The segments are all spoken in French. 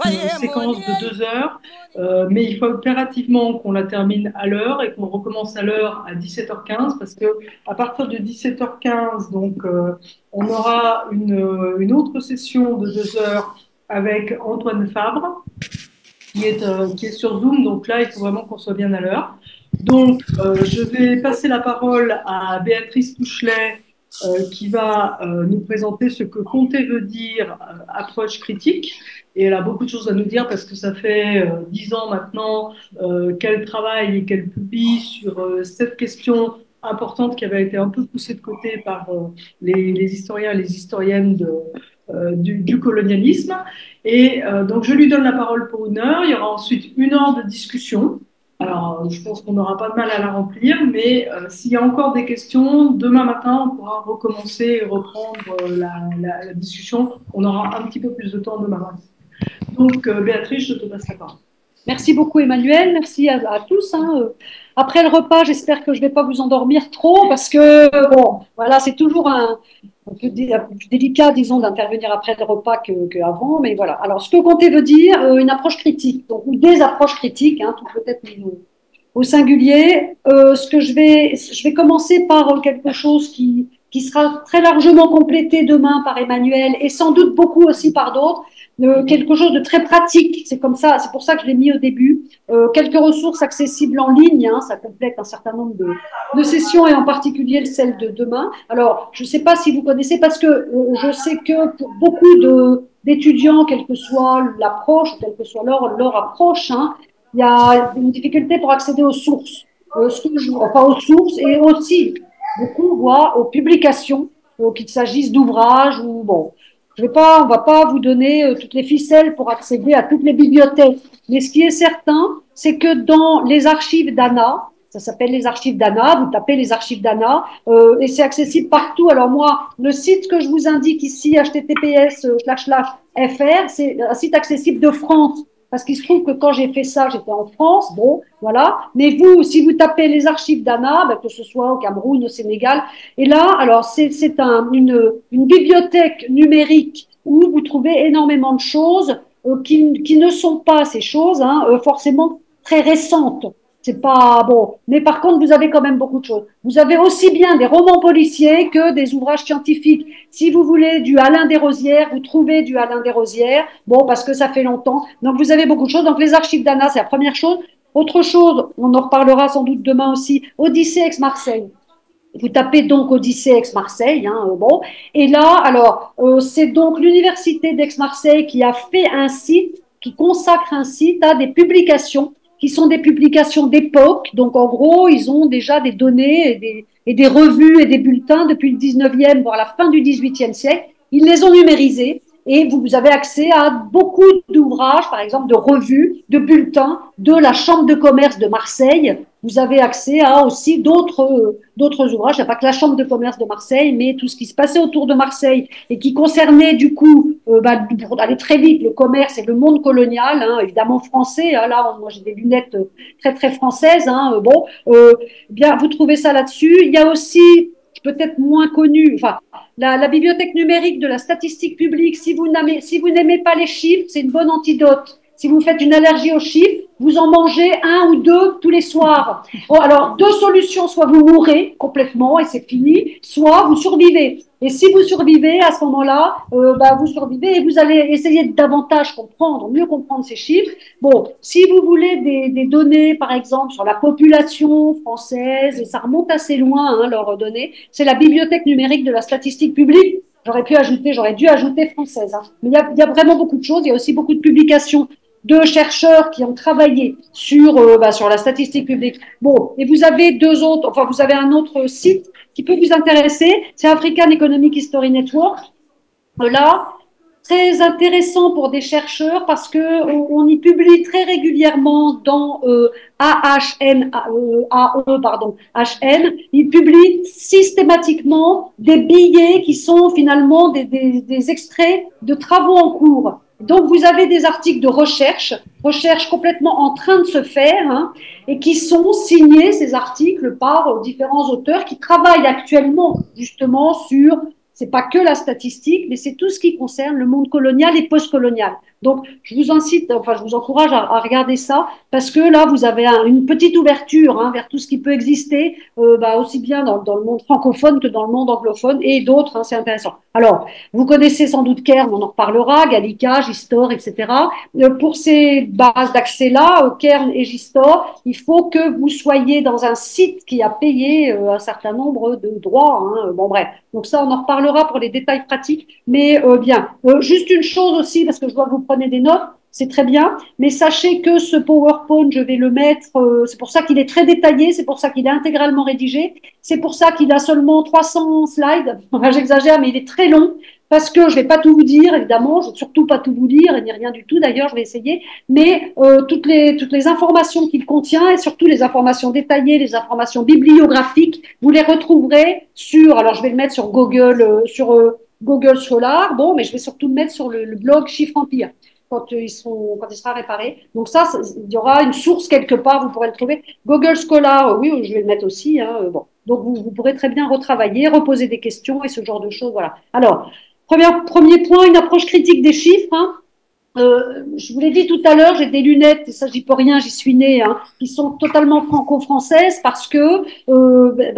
Une séquence de 2 heures, mais il faut impérativement qu'on la termine à l'heure et qu'on recommence à l'heure à 17h15 parce que à partir de 17h15, donc, on aura une autre session de 2 heures avec Antoine Fabre qui est sur Zoom. Donc là, il faut vraiment qu'on soit bien à l'heure. Donc, je vais passer la parole à Béatrice Touchelet qui va nous présenter ce que Comté veut dire approche critique. Et elle a beaucoup de choses à nous dire parce que ça fait 10 ans maintenant qu'elle travaille et qu'elle publie sur cette question importante qui avait été un peu poussée de côté par les historiens et les historiennes du colonialisme. Et donc, je lui donne la parole pour 1 heure. Il y aura ensuite 1 heure de discussion. Alors, je pense qu'on n'aura pas de mal à la remplir, mais s'il y a encore des questions, demain matin, on pourra recommencer et reprendre la discussion. On aura un petit peu plus de temps demain matin. Donc, Béatrice, je te passe la parole. Merci beaucoup, Emmanuel. Merci à tous. Après le repas, j'espère que je ne vais pas vous endormir trop parce que, bon, voilà, c'est toujours un peu délicat, disons, d'intervenir après le repas qu'avant. Mais voilà. Alors, ce que Comté veut dire, une approche critique, donc, ou des approches critiques, tout peut-être au singulier. Je vais commencer par quelque chose qui sera très largement complété demain par Emmanuel et sans doute beaucoup aussi par d'autres. Quelque chose de très pratique, c'est comme ça, c'est pour ça que je l'ai mis au début. Quelques ressources accessibles en ligne, ça complète un certain nombre de sessions et en particulier celle de demain. Alors, je ne sais pas si vous connaissez, parce que je sais que pour beaucoup d'étudiants, quelle que soit l'approche, quelle que soit leur approche, il y a une difficulté pour accéder aux sources, enfin aux sources et aussi beaucoup voient aux publications, qu'il s'agisse d'ouvrages ou bon. On va pas vous donner toutes les ficelles pour accéder à toutes les bibliothèques. Mais ce qui est certain, c'est que dans les archives d'ANA, ça s'appelle les archives d'ANA, vous tapez les archives d'ANA, et c'est accessible partout. Alors moi, le site que je vous indique ici, https://fr, c'est un site accessible de France. Parce qu'il se trouve que quand j'ai fait ça, j'étais en France, bon, voilà. Mais vous, si vous tapez les archives d'ANA, que ce soit au Cameroun, au Sénégal, et là, alors c'est une bibliothèque numérique où vous trouvez énormément de choses qui ne sont pas ces choses, forcément très récentes. C'est pas bon, mais par contre, vous avez quand même beaucoup de choses. Vous avez aussi bien des romans policiers que des ouvrages scientifiques. Si vous voulez du Alain Desrosières, vous trouvez du Alain Desrosières. Bon, parce que ça fait longtemps. Donc, vous avez beaucoup de choses. Donc, les archives d'ANA, c'est la première chose. Autre chose, on en reparlera sans doute demain aussi, Odyssée Aix-Marseille. Vous tapez donc Odyssée Aix-Marseille, bon. Et là, alors, c'est donc l'université d'Aix-Marseille qui a fait un site, qui consacre un site à des publications qui sont des publications d'époque. Donc, en gros, ils ont déjà des données et des revues et des bulletins depuis le 19e, voire la fin du 18e siècle. Ils les ont numérisés et vous avez accès à beaucoup d'ouvrages, par exemple de revues, de bulletins de la Chambre de commerce de Marseille. Vous avez accès à aussi d'autres ouvrages. Il n'y a pas que la Chambre de commerce de Marseille, mais tout ce qui se passait autour de Marseille et qui concernait du coup, pour aller très vite, le commerce et le monde colonial, évidemment français. Là, moi j'ai des lunettes très très françaises. Bien, vous trouvez ça là-dessus. Il y a aussi peut-être moins connu, enfin, la bibliothèque numérique de la statistique publique. Si vous n'aimez pas les chiffres, c'est une bonne antidote. Si vous faites une allergie aux chiffres, vous en mangez 1 ou 2 tous les soirs. Bon, alors, 2 solutions, soit vous mourrez complètement et c'est fini, soit vous survivez. Et si vous survivez, à ce moment-là, vous survivez et vous allez essayer de davantage mieux comprendre ces chiffres. Bon, si vous voulez des données, par exemple, sur la population française, et ça remonte assez loin, leurs données, c'est la bibliothèque numérique de la statistique publique. J'aurais dû ajouter française. Mais il y a vraiment beaucoup de choses. Il y a aussi beaucoup de publications de chercheurs qui ont travaillé sur la statistique publique. Bon, et vous avez vous avez un autre site qui peut vous intéresser, c'est African Economic History Network. Là, très intéressant pour des chercheurs parce que on y publie très régulièrement dans HN, il publie systématiquement des billets qui sont finalement des extraits de travaux en cours. Donc, vous avez des articles de recherche complètement en train de se faire, hein, et qui sont signés, ces articles, par différents auteurs qui travaillent actuellement justement sur, c'est pas que la statistique, mais c'est tout ce qui concerne le monde colonial et postcolonial. Donc, je vous incite, enfin, je vous encourage à regarder ça, parce que là, vous avez une petite ouverture, hein, vers tout ce qui peut exister, aussi bien dans le monde francophone que dans le monde anglophone et d'autres, hein, c'est intéressant. Alors, vous connaissez sans doute Kern, on en reparlera, Gallica, Gistor, etc. Pour ces bases d'accès-là, Kern et Gistor, il faut que vous soyez dans un site qui a payé un certain nombre de droits, hein. Bon, bref. Donc ça, on en reparlera pour les détails pratiques. Mais bien, juste une chose aussi, parce que je vois que vous prenez des notes, c'est très bien, mais sachez que ce PowerPoint, je vais le mettre, c'est pour ça qu'il est très détaillé, c'est pour ça qu'il est intégralement rédigé, c'est pour ça qu'il a seulement 300 slides, enfin j'exagère, mais il est très long, parce que je ne vais pas tout vous dire, évidemment, je ne vais surtout pas tout vous lire, ni rien du tout d'ailleurs, je vais essayer, mais toutes les informations qu'il contient, et surtout les informations détaillées, les informations bibliographiques, vous les retrouverez sur, alors je vais le mettre sur Google, Google Scholar, bon, mais je vais surtout le mettre sur le blog Chiffre Empire quand il sera réparé. Donc ça, il y aura une source quelque part, vous pourrez le trouver. Google Scholar, oui, je vais le mettre aussi. Hein, bon. Donc vous pourrez très bien retravailler, reposer des questions et ce genre de choses. Voilà. Alors, premier point, une approche critique des chiffres. Hein. Je vous l'ai dit tout à l'heure, j'ai des lunettes, et ça j'y peux rien, j'y suis née, hein, qui sont totalement franco-françaises parce que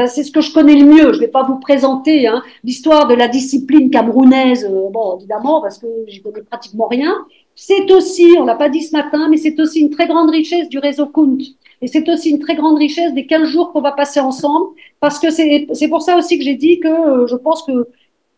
c'est ce que je connais le mieux. Je ne vais pas vous présenter hein, l'histoire de la discipline camerounaise, bon évidemment parce que j'y connais pratiquement rien. C'est aussi, on l'a pas dit ce matin, mais c'est aussi une très grande richesse du réseau Kunt. Et c'est aussi une très grande richesse des 15 jours qu'on va passer ensemble, parce que c'est pour ça aussi que j'ai dit que je pense que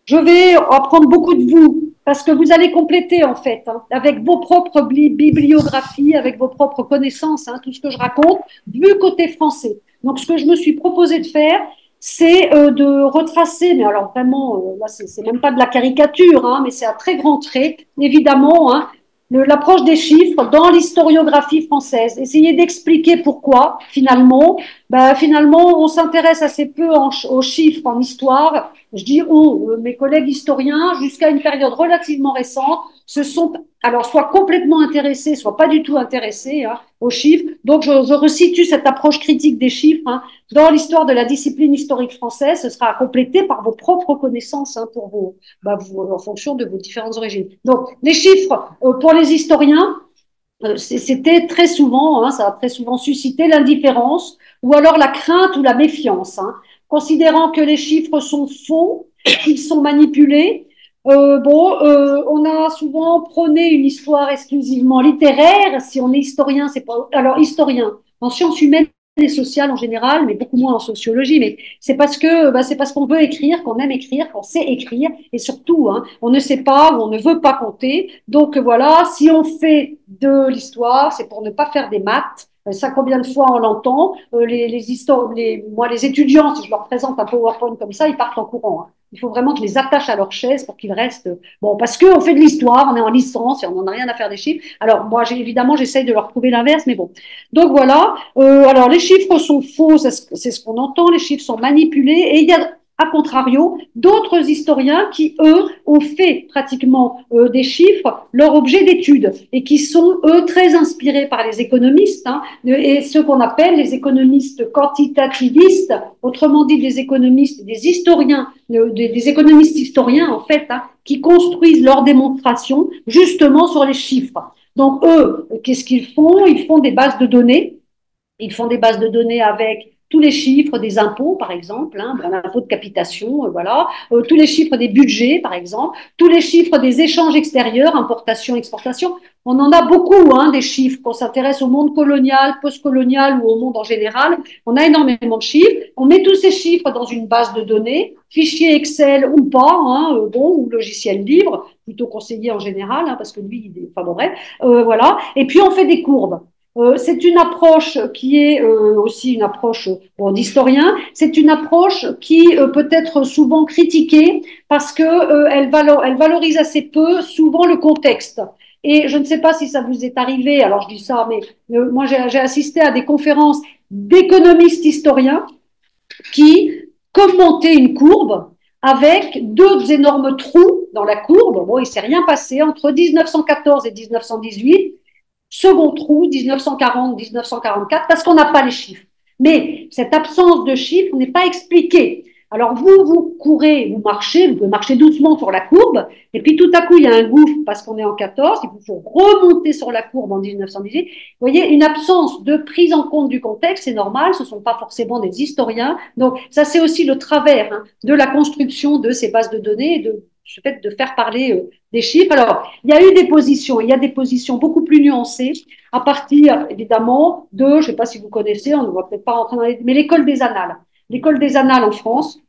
je vais apprendre beaucoup de vous, parce que vous allez compléter en fait, hein, avec vos propres bibliographies, avec vos propres connaissances, hein, tout ce que je raconte, vu côté français. Donc ce que je me suis proposé de faire, c'est de retracer, mais alors vraiment, là c'est même pas de la caricature, hein, mais c'est à très grands traits, évidemment, hein, l'approche des chiffres dans l'historiographie française. Essayer d'expliquer pourquoi, finalement, on s'intéresse assez peu aux chiffres en histoire. Je dis mes collègues historiens, jusqu'à une période relativement récente, se sont alors soit complètement intéressés, soit pas du tout intéressés hein, aux chiffres. Donc, je resitue cette approche critique des chiffres hein, dans l'histoire de la discipline historique française. Ce sera complété par vos propres connaissances hein, pour en fonction de vos différentes origines. Donc, les chiffres pour les historiens, c'était très souvent, hein, ça a très souvent suscité l'indifférence ou alors la crainte ou la méfiance, hein, considérant que les chiffres sont faux, qu'ils sont manipulés. On a souvent prôné une histoire exclusivement littéraire. Si on est historien, c'est pas alors historien en sciences humaines et sociales en général, mais beaucoup moins en sociologie. Mais c'est parce qu'on veut écrire, qu'on aime écrire, qu'on sait écrire, et surtout, hein, on ne sait pas ou on ne veut pas compter. Donc voilà, si on fait de l'histoire, c'est pour ne pas faire des maths. Ça, combien de fois on l'entend moi, les étudiants, si je leur présente un PowerPoint comme ça, ils partent en courant. Hein. Il faut vraiment que je les attache à leur chaise pour qu'ils restent. Bon, parce qu'on fait de l'histoire, on est en licence et on n'en a rien à faire des chiffres. Alors, moi, évidemment, j'essaye de leur prouver l'inverse, mais bon. Donc, voilà. Alors, les chiffres sont faux, c'est ce qu'on entend. Les chiffres sont manipulés. Et il y a, à contrario, d'autres historiens qui, eux, ont fait pratiquement des chiffres leur objet d'étude et qui sont, eux, très inspirés par les économistes hein, et ce qu'on appelle les économistes quantitativistes, autrement dit des économistes, des historiens, des économistes historiens, en fait, hein, qui construisent leurs démonstrations justement sur les chiffres. Donc, eux, qu'est-ce qu'ils font? Ils font des bases de données. Ils font des bases de données avec tous les chiffres des impôts, par exemple, hein, l'impôt de capitation, voilà, tous les chiffres des budgets, par exemple, tous les chiffres des échanges extérieurs, importation, exportation. On en a beaucoup, hein, des chiffres, qu'on s'intéresse au monde colonial, postcolonial ou au monde en général. On a énormément de chiffres. On met tous ces chiffres dans une base de données, fichier Excel ou pas, hein, ou logiciel libre, plutôt conseillé en général, hein, parce que lui, enfin bon bref, voilà. Et puis on fait des courbes. C'est une approche qui est aussi une approche d'historien. C'est une approche qui peut être souvent critiquée parce que elle valorise assez peu souvent le contexte. Et je ne sais pas si ça vous est arrivé. Alors je dis ça, mais moi j'ai assisté à des conférences d'économistes historiens qui commentaient une courbe avec deux énormes trous dans la courbe. Bon, il ne s'est rien passé entre 1914 et 1918. Second trou, 1940-1944, parce qu'on n'a pas les chiffres. Mais cette absence de chiffres n'est pas expliquée. Alors vous courez, vous pouvez marcher doucement sur la courbe, et puis tout à coup, il y a un gouffre parce qu'on est en 14, il faut remonter sur la courbe en 1918. Vous voyez, une absence de prise en compte du contexte, c'est normal, ce ne sont pas forcément des historiens. Donc ça, c'est aussi le travers de la construction de ces bases de données, de le fait de faire parler des chiffres. Alors, il y a eu des positions, il y a des positions beaucoup plus nuancées à partir, évidemment, je ne sais pas si vous connaissez, on ne va peut-être pas rentrer dans mais l'école des annales. L'école des annales en France,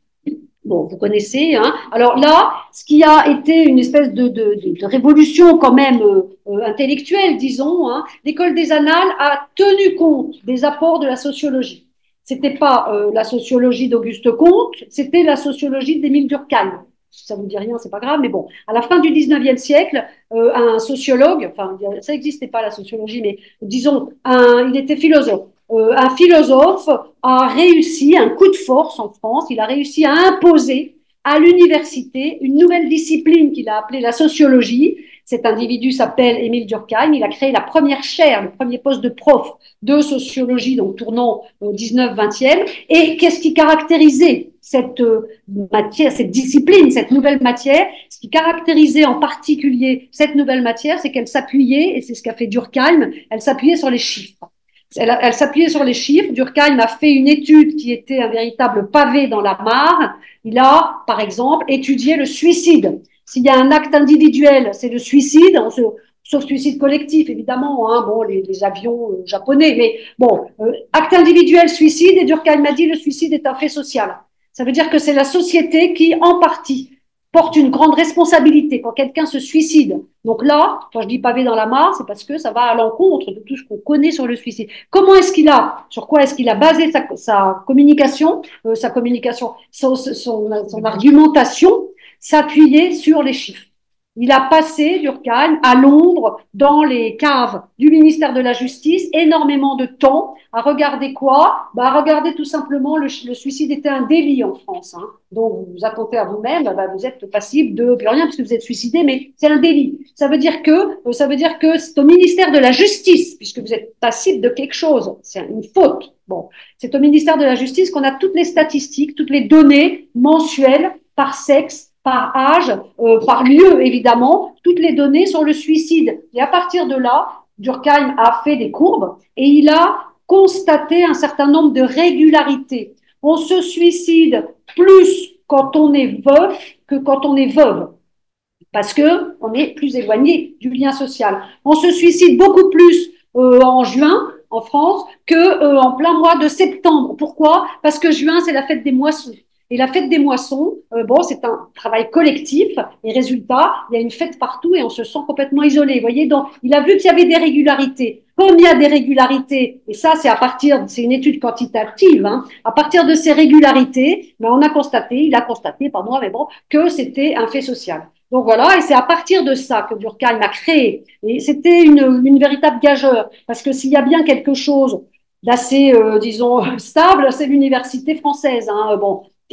bon, vous connaissez. Alors là, ce qui a été une espèce de révolution quand même intellectuelle, disons, l'école des annales a tenu compte des apports de la sociologie. C'était pas la sociologie d'Auguste Comte, c'était la sociologie d'Émile Durkheim. Si ça vous dit rien, c'est pas grave, mais bon, à la fin du 19e siècle, un sociologue, enfin, ça n'existait pas la sociologie, mais disons, il était philosophe. Un philosophe a réussi, un coup de force en France, il a réussi à imposer à l'université une nouvelle discipline qu'il a appelée la sociologie. Cet individu s'appelle Émile Durkheim. Il a créé la première chaire, le premier poste de prof de sociologie, donc tournant au 19-20e. Et qu'est-ce qui caractérisait cette matière, cette discipline, cette nouvelle matière? Ce qui caractérisait en particulier cette nouvelle matière, c'est qu'elle s'appuyait, et c'est ce qu'a fait Durkheim, elle s'appuyait sur les chiffres. Elle s'appuyait sur les chiffres. Durkheim a fait une étude qui était un véritable pavé dans la mare. Il a, par exemple, étudié le suicide. S'il y a un acte individuel, c'est le suicide, sauf suicide collectif, évidemment, bon, les avions japonais, mais bon, acte individuel, suicide, et Durkheim m'a dit le suicide est un fait social. Ça veut dire que c'est la société qui, en partie, porte une grande responsabilité quand quelqu'un se suicide. Donc là, quand je dis pavé dans la mare, c'est parce que ça va à l'encontre de tout ce qu'on connaît sur le suicide. Sur quoi est-ce qu'il a basé sa communication, son argumentation, s'appuyer sur les chiffres. Il a passé, Durkheim, à Londres, dans les caves du ministère de la Justice, énormément de temps à regarder quoi? À regarder tout simplement le suicide était un délit en France. Donc, vous vous attendez à vous-même, vous êtes passible de plus rien parce que vous êtes suicidé, mais c'est un délit. Ça veut dire que c'est au ministère de la Justice, puisque vous êtes passible de quelque chose. C'est une faute. Bon, c'est au ministère de la Justice qu'on a toutes les statistiques, toutes les données mensuelles par sexe, par âge, par lieu, évidemment, toutes les données sur le suicide. Et à partir de là, Durkheim a fait des courbes et il a constaté un certain nombre de régularités. On se suicide plus quand on est veuf que quand on est veuve, parce qu'on est plus éloigné du lien social. On se suicide beaucoup plus en juin, en France, qu'en plein mois de septembre. Pourquoi? Parce que juin, c'est la fête des moissons. Et la fête des moissons, c'est un travail collectif. Et résultat, il y a une fête partout et on se sent complètement isolé. Vous voyez, donc, il a vu qu'il y avait des régularités. Comme il y a des régularités, et ça, c'est une étude quantitative, à partir de ces régularités, il a constaté, pas moi, mais bon, que c'était un fait social. Donc voilà, et c'est à partir de ça que Durkheim a créé. Et c'était une véritable gageure, parce que s'il y a bien quelque chose d'assez, disons, stable, c'est l'université française.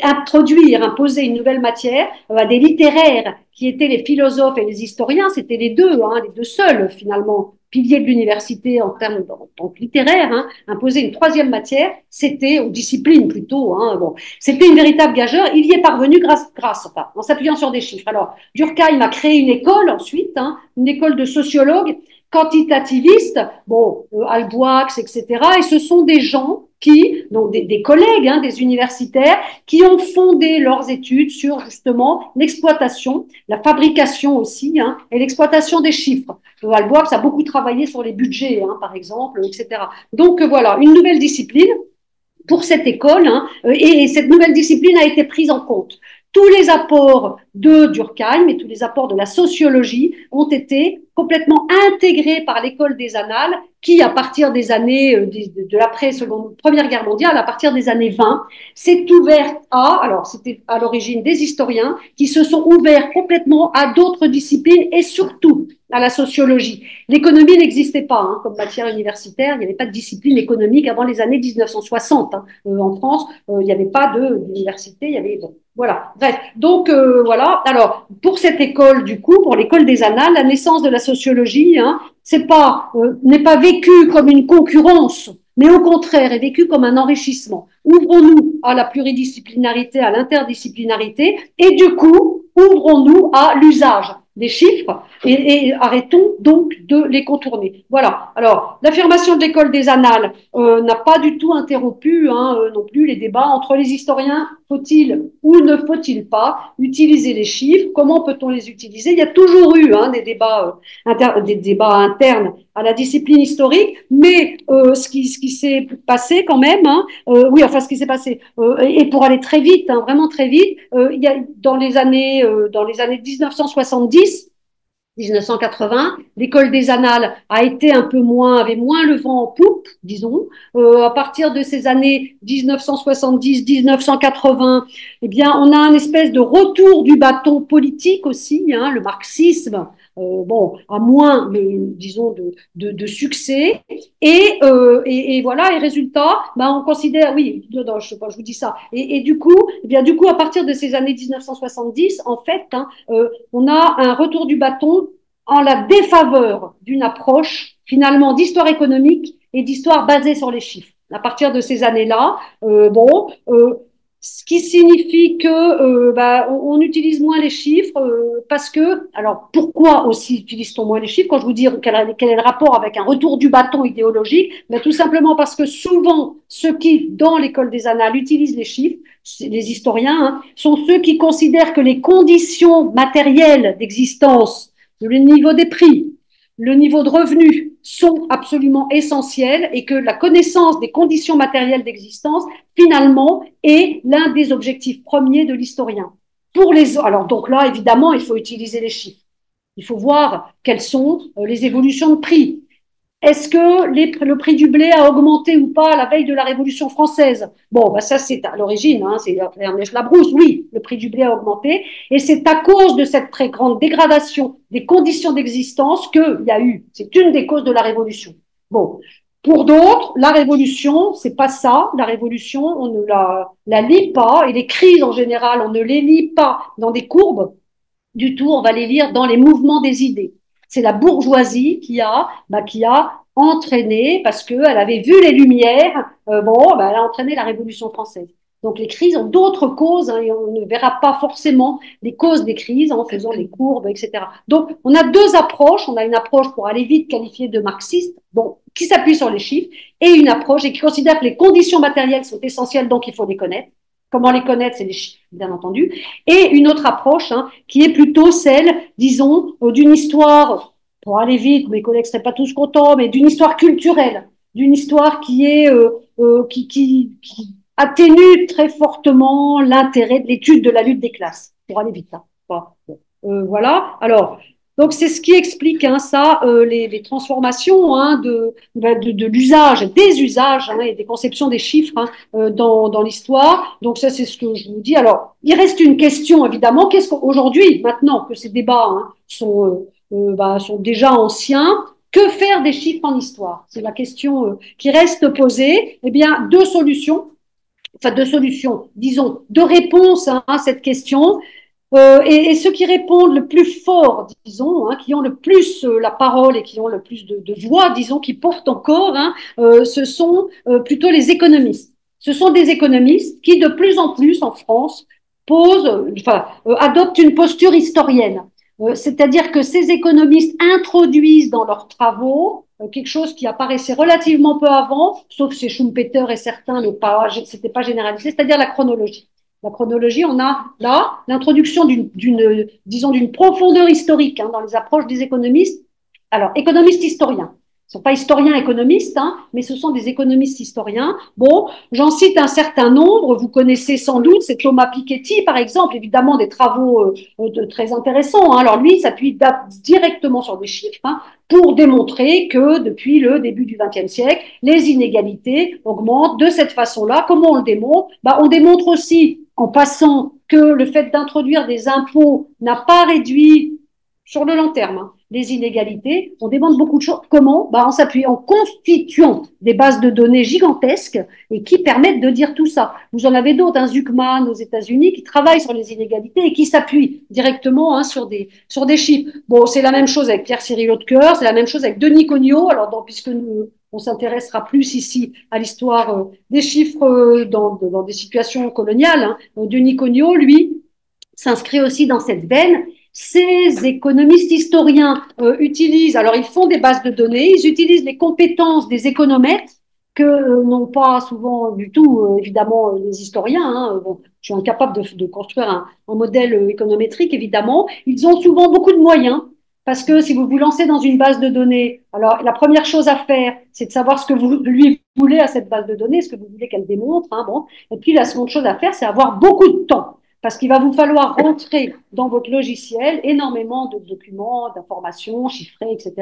Imposer une nouvelle matière à des littéraires qui étaient les philosophes et les historiens, c'était les deux seuls finalement piliers de l'université en tant que littéraire, imposer une troisième matière, c'était, ou discipline plutôt, c'était une véritable gageure. Il y est parvenu en s'appuyant sur des chiffres. Alors, Durkheim a créé une école ensuite, une école de sociologues quantitativistes, Alboix, etc. Et ce sont des gens donc des collègues, des universitaires, qui ont fondé leurs études sur justement l'exploitation, la fabrication aussi, et l'exploitation des chiffres. Alboix a beaucoup travaillé sur les budgets, par exemple, etc. Donc voilà, une nouvelle discipline pour cette école, et cette nouvelle discipline a été prise en compte. Tous les apports de Durkheim et tous les apports de la sociologie ont été complètement intégrés par l'école des annales qui, à partir des années de l'après-Première Guerre mondiale, à partir des années 20, s'est ouverte alors c'était à l'origine des historiens qui se sont ouverts complètement à d'autres disciplines et surtout à la sociologie. L'économie n'existait pas comme matière universitaire, il n'y avait pas de discipline économique avant les années 1960. En France, il n'y avait pas d'université, il y avait Voilà. Bref. Donc voilà. Alors pour cette école, du coup, pour l'école des annales, la naissance de la sociologie, hein, c'est pas n'est pas vécue comme une concurrence, mais au contraire est vécue comme un enrichissement. Ouvrons-nous à la pluridisciplinarité, à l'interdisciplinarité, et du coup ouvrons-nous à l'usage des chiffres et arrêtons donc de les contourner. Voilà. Alors l'affirmation de l'école des annales n'a pas du tout interrompu hein, non plus les débats entre les historiens. Faut-il ou ne faut-il pas utiliser les chiffres? Comment peut-on les utiliser? Il y a toujours eu hein, des débats internes à la discipline historique, mais ce qui s'est passé quand même, hein, oui, enfin ce qui s'est passé, et pour aller très vite, hein, vraiment très vite, il y a dans les années 1970, 1980, l'école des annales a été un peu moins, avait moins le vent en poupe, disons. À partir de ces années 1970, 1980, eh bien, on a un espèce de retour du bâton politique aussi, hein, le marxisme. Bon, à moins, mais, disons, de succès. Et voilà, et résultat, ben, on considère, oui, non, je vous dis ça. Et du coup, eh bien, du coup, à partir de ces années 1970, en fait, hein, on a un retour du bâton en la défaveur d'une approche finalement d'histoire économique et d'histoire basée sur les chiffres. À partir de ces années-là, ce qui signifie que on utilise moins les chiffres parce que, alors pourquoi aussi utilise-t-on moins les chiffres? Quand je vous dis quel est le rapport avec un retour du bâton idéologique, ben, tout simplement parce que souvent ceux qui, dans l'école des annales, utilisent les chiffres, les historiens, hein, sont ceux qui considèrent que les conditions matérielles d'existence, le niveau des prix, le niveau de revenus sont absolument essentiels et que la connaissance des conditions matérielles d'existence, finalement, est l'un des objectifs premiers de l'historien. Alors, donc là, évidemment, il faut utiliser les chiffres. Il faut voir quelles sont les évolutions de prix. Est-ce que le prix du blé a augmenté ou pas à la veille de la Révolution française? Bon, bah ça c'est à l'origine, hein, c'est Ernest Labrousse, oui, le prix du blé a augmenté, et c'est à cause de cette très grande dégradation des conditions d'existence qu'il y a eu, c'est une des causes de la Révolution. Bon, pour d'autres, la Révolution, c'est pas ça, la Révolution, on ne la lit pas, et les crises en général, on ne les lit pas dans des courbes du tout, on va les lire dans les mouvements des idées. C'est la bourgeoisie qui a entraîné, parce qu'elle avait vu les Lumières, elle a entraîné la Révolution française. Donc les crises ont d'autres causes, hein, et on ne verra pas forcément les causes des crises en faisant les courbes, etc. Donc on a deux approches. On a une approche pour aller vite qualifiée de marxiste, bon, qui s'appuie sur les chiffres, et une approche et qui considère que les conditions matérielles sont essentielles, donc il faut les connaître. Comment les connaître? C'est les chiffres, bien entendu. Et une autre approche hein, qui est plutôt celle, disons, d'une histoire, pour aller vite, mes collègues ne seraient pas tous contents, mais d'une histoire culturelle, d'une histoire qui est qui atténue très fortement l'intérêt de l'étude de la lutte des classes, pour aller vite. Hein. Voilà. Alors, donc c'est ce qui explique hein, ça, les transformations hein, de l'usage, des usages hein, et des conceptions des chiffres hein, dans l'histoire. Donc ça c'est ce que je vous dis. Alors il reste une question évidemment. Qu'est-ce qu'aujourd'hui, maintenant que ces débats hein, sont déjà anciens, que faire des chiffres en histoire? C'est la question qui reste posée. Eh bien deux solutions, disons, deux réponses hein, à cette question. Et ceux qui répondent le plus fort, disons, hein, qui ont le plus la parole et qui ont le plus de voix, disons, qui portent encore, hein, ce sont plutôt les économistes. Ce sont des économistes qui, de plus en plus en France, adoptent une posture historienne. C'est-à-dire que ces économistes introduisent dans leurs travaux quelque chose qui apparaissait relativement peu avant, sauf chez Schumpeter et certains, mais c'était pas généralisé, c'est-à-dire la chronologie. La chronologie, on a là l'introduction d'une profondeur historique hein, dans les approches des économistes. Alors, économistes historiens. Ce ne sont pas historiens économistes, hein, mais ce sont des économistes historiens. Bon, j'en cite un certain nombre. Vous connaissez sans doute, c'est Thomas Piketty, par exemple, évidemment des travaux très intéressants. Hein. Alors lui, il s'appuie directement sur des chiffres hein, pour démontrer que depuis le début du XXe siècle, les inégalités augmentent de cette façon-là. Comment on le démontre? On démontre aussi en passant que le fait d'introduire des impôts n'a pas réduit sur le long terme, hein, les inégalités, on demande beaucoup de choses. Comment? En s'appuyant, en constituant des bases de données gigantesques et qui permettent de dire tout ça. Vous en avez d'autres, Zuckman aux États-Unis, qui travaillent sur les inégalités et qui s'appuient directement sur des chiffres. Bon, c'est la même chose avec Pierre-Cyril Hautecoeur, c'est la même chose avec Denis Cognot. Alors, puisque on s'intéressera plus ici à l'histoire des chiffres dans des situations coloniales, Denis Cognot, lui, s'inscrit aussi dans cette veine. Ces économistes historiens utilisent, alors ils font des bases de données, ils utilisent les compétences des économètres que n'ont pas souvent du tout, évidemment, les historiens. Bon, je suis incapable de construire un modèle économétrique, évidemment. Ils ont souvent beaucoup de moyens, parce que si vous vous lancez dans une base de données, alors la première chose à faire, c'est de savoir ce que vous lui voulez à cette base de données, ce que vous voulez qu'elle démontre. Bon. Et puis la seconde chose à faire, c'est avoir beaucoup de temps. Parce qu'il va vous falloir rentrer dans votre logiciel énormément de documents, d'informations chiffrées, etc.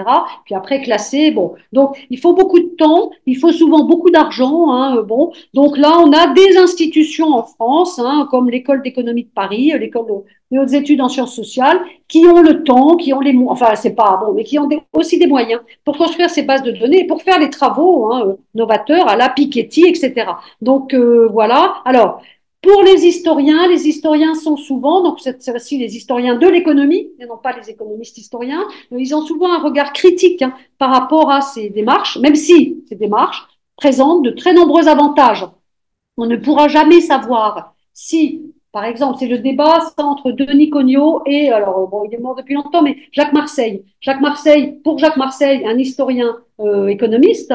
Puis après classer. Bon, donc il faut beaucoup de temps, il faut souvent beaucoup d'argent. Bon, donc là on a des institutions en France, comme l'école d'économie de Paris, l'école des hautes études en sciences sociales, qui ont le temps, qui ont les moyens, enfin c'est pas bon, mais qui ont aussi des moyens pour construire ces bases de données et pour faire les travaux novateurs à la Piketty, etc. Donc voilà. Alors pour les historiens sont souvent, donc c'est aussi les historiens de l'économie, et non pas les économistes historiens, ils ont souvent un regard critique par rapport à ces démarches, même si ces démarches présentent de très nombreux avantages. On ne pourra jamais savoir si, par exemple, c'est le débat entre Denis Cognot et, alors bon, il est mort depuis longtemps, mais Jacques Marseille. Pour Jacques Marseille, un historien économiste,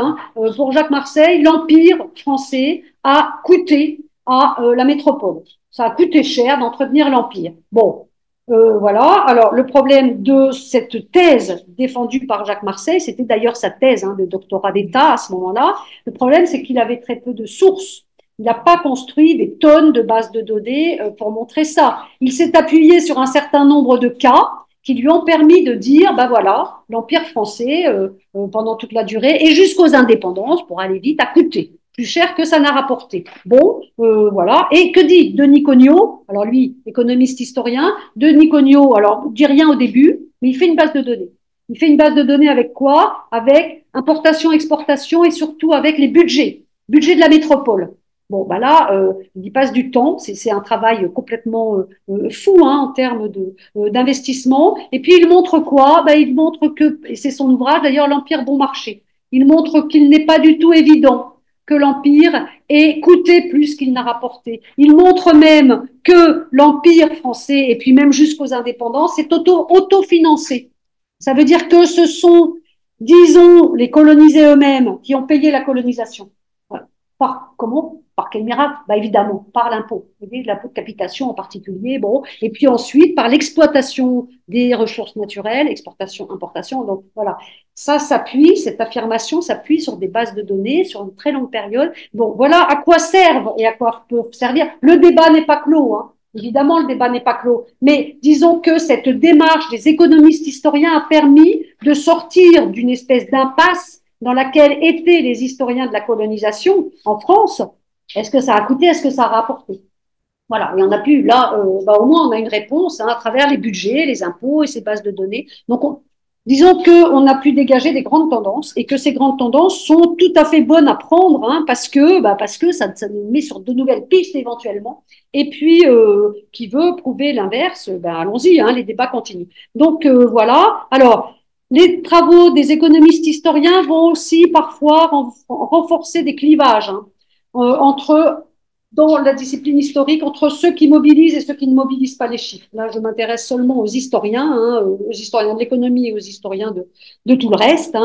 pour Jacques Marseille, l'Empire français a coûté à la métropole. Ça a coûté cher d'entretenir l'Empire. Bon, voilà. Alors, le problème de cette thèse défendue par Jacques Marseille, c'était d'ailleurs sa thèse de doctorat d'État à ce moment-là. Le problème, c'est qu'il avait très peu de sources. Il n'a pas construit des tonnes de bases de données pour montrer ça. Il s'est appuyé sur un certain nombre de cas qui lui ont permis de dire, voilà, l'Empire français, pendant toute la durée, et jusqu'aux indépendances, pour aller vite, a coûté plus cher que ça n'a rapporté. Bon, voilà. Et que dit Denis Cognot? Alors lui, économiste historien, Denis Cognot, alors dit rien au début, mais il fait une base de données. Il fait une base de données avec quoi? Avec importation, exportation et surtout avec les budget de la métropole. Bon, là, il y passe du temps. C'est un travail complètement fou en termes d'investissement. Et puis, il montre quoi? Il montre que, et c'est son ouvrage d'ailleurs, l'Empire bon marché. Il montre qu'il n'est pas du tout évident que l'Empire ait coûté plus qu'il n'a rapporté. Il montre même que l'Empire français, et puis même jusqu'aux indépendances, est autofinancé. Ça veut dire que ce sont, disons, les colonisés eux-mêmes qui ont payé la colonisation. Comment? Par quel miracle? Évidemment, par l'impôt, l'impôt de capitation en particulier. Bon, et puis ensuite par l'exploitation des ressources naturelles, exportation, importation. Donc voilà, cette affirmation s'appuie sur des bases de données sur une très longue période. Bon, voilà à quoi servent et à quoi peuvent servir. Le débat n'est pas clos. Évidemment, le débat n'est pas clos. Mais disons que cette démarche des économistes historiens a permis de sortir d'une espèce d'impasse dans laquelle étaient les historiens de la colonisation en France. Est-ce que ça a coûté? Est-ce que ça a rapporté? Voilà, et on a pu, là, au moins on a une réponse à travers les budgets, les impôts et ces bases de données. Donc, disons qu'on a pu dégager des grandes tendances et que ces grandes tendances sont tout à fait bonnes à prendre parce que ça nous met sur de nouvelles pistes éventuellement. Et puis, qui veut prouver l'inverse, allons-y, les débats continuent. Donc, voilà. Alors, les travaux des économistes historiens vont aussi parfois renforcer des clivages dans la discipline historique, entre ceux qui mobilisent et ceux qui ne mobilisent pas les chiffres. Là, je m'intéresse seulement aux historiens de l'économie et aux historiens de tout le reste.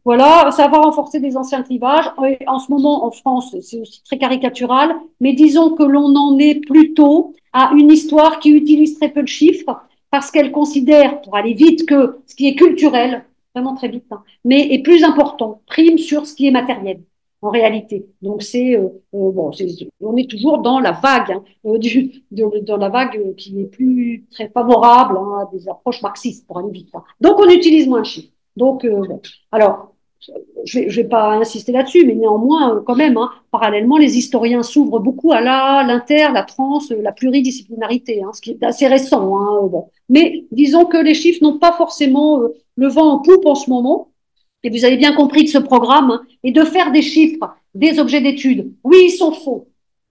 Voilà, ça va renforcer des anciens clivages. Et en ce moment, en France, c'est aussi très caricatural, mais disons que l'on en est plutôt à une histoire qui utilise très peu de chiffres, parce qu'elle considère, pour aller vite, que ce qui est culturel, vraiment très vite, mais est plus important, prime sur ce qui est matériel, en réalité. Donc on est toujours dans la vague, dans la vague qui est plus très favorable à des approches marxistes, pour aller vite. Donc on utilise moins de chiffres. Donc, alors, je vais pas insister là-dessus, mais néanmoins, quand même, hein, parallèlement, les historiens s'ouvrent beaucoup à l'inter, la trans, la pluridisciplinarité, hein, ce qui est assez récent. Hein, bon. Mais disons que les chiffres n'ont pas forcément le vent en poupe en ce moment. Et vous avez bien compris que ce programme hein, est de faire des chiffres, des objets d'étude. Oui, ils sont faux.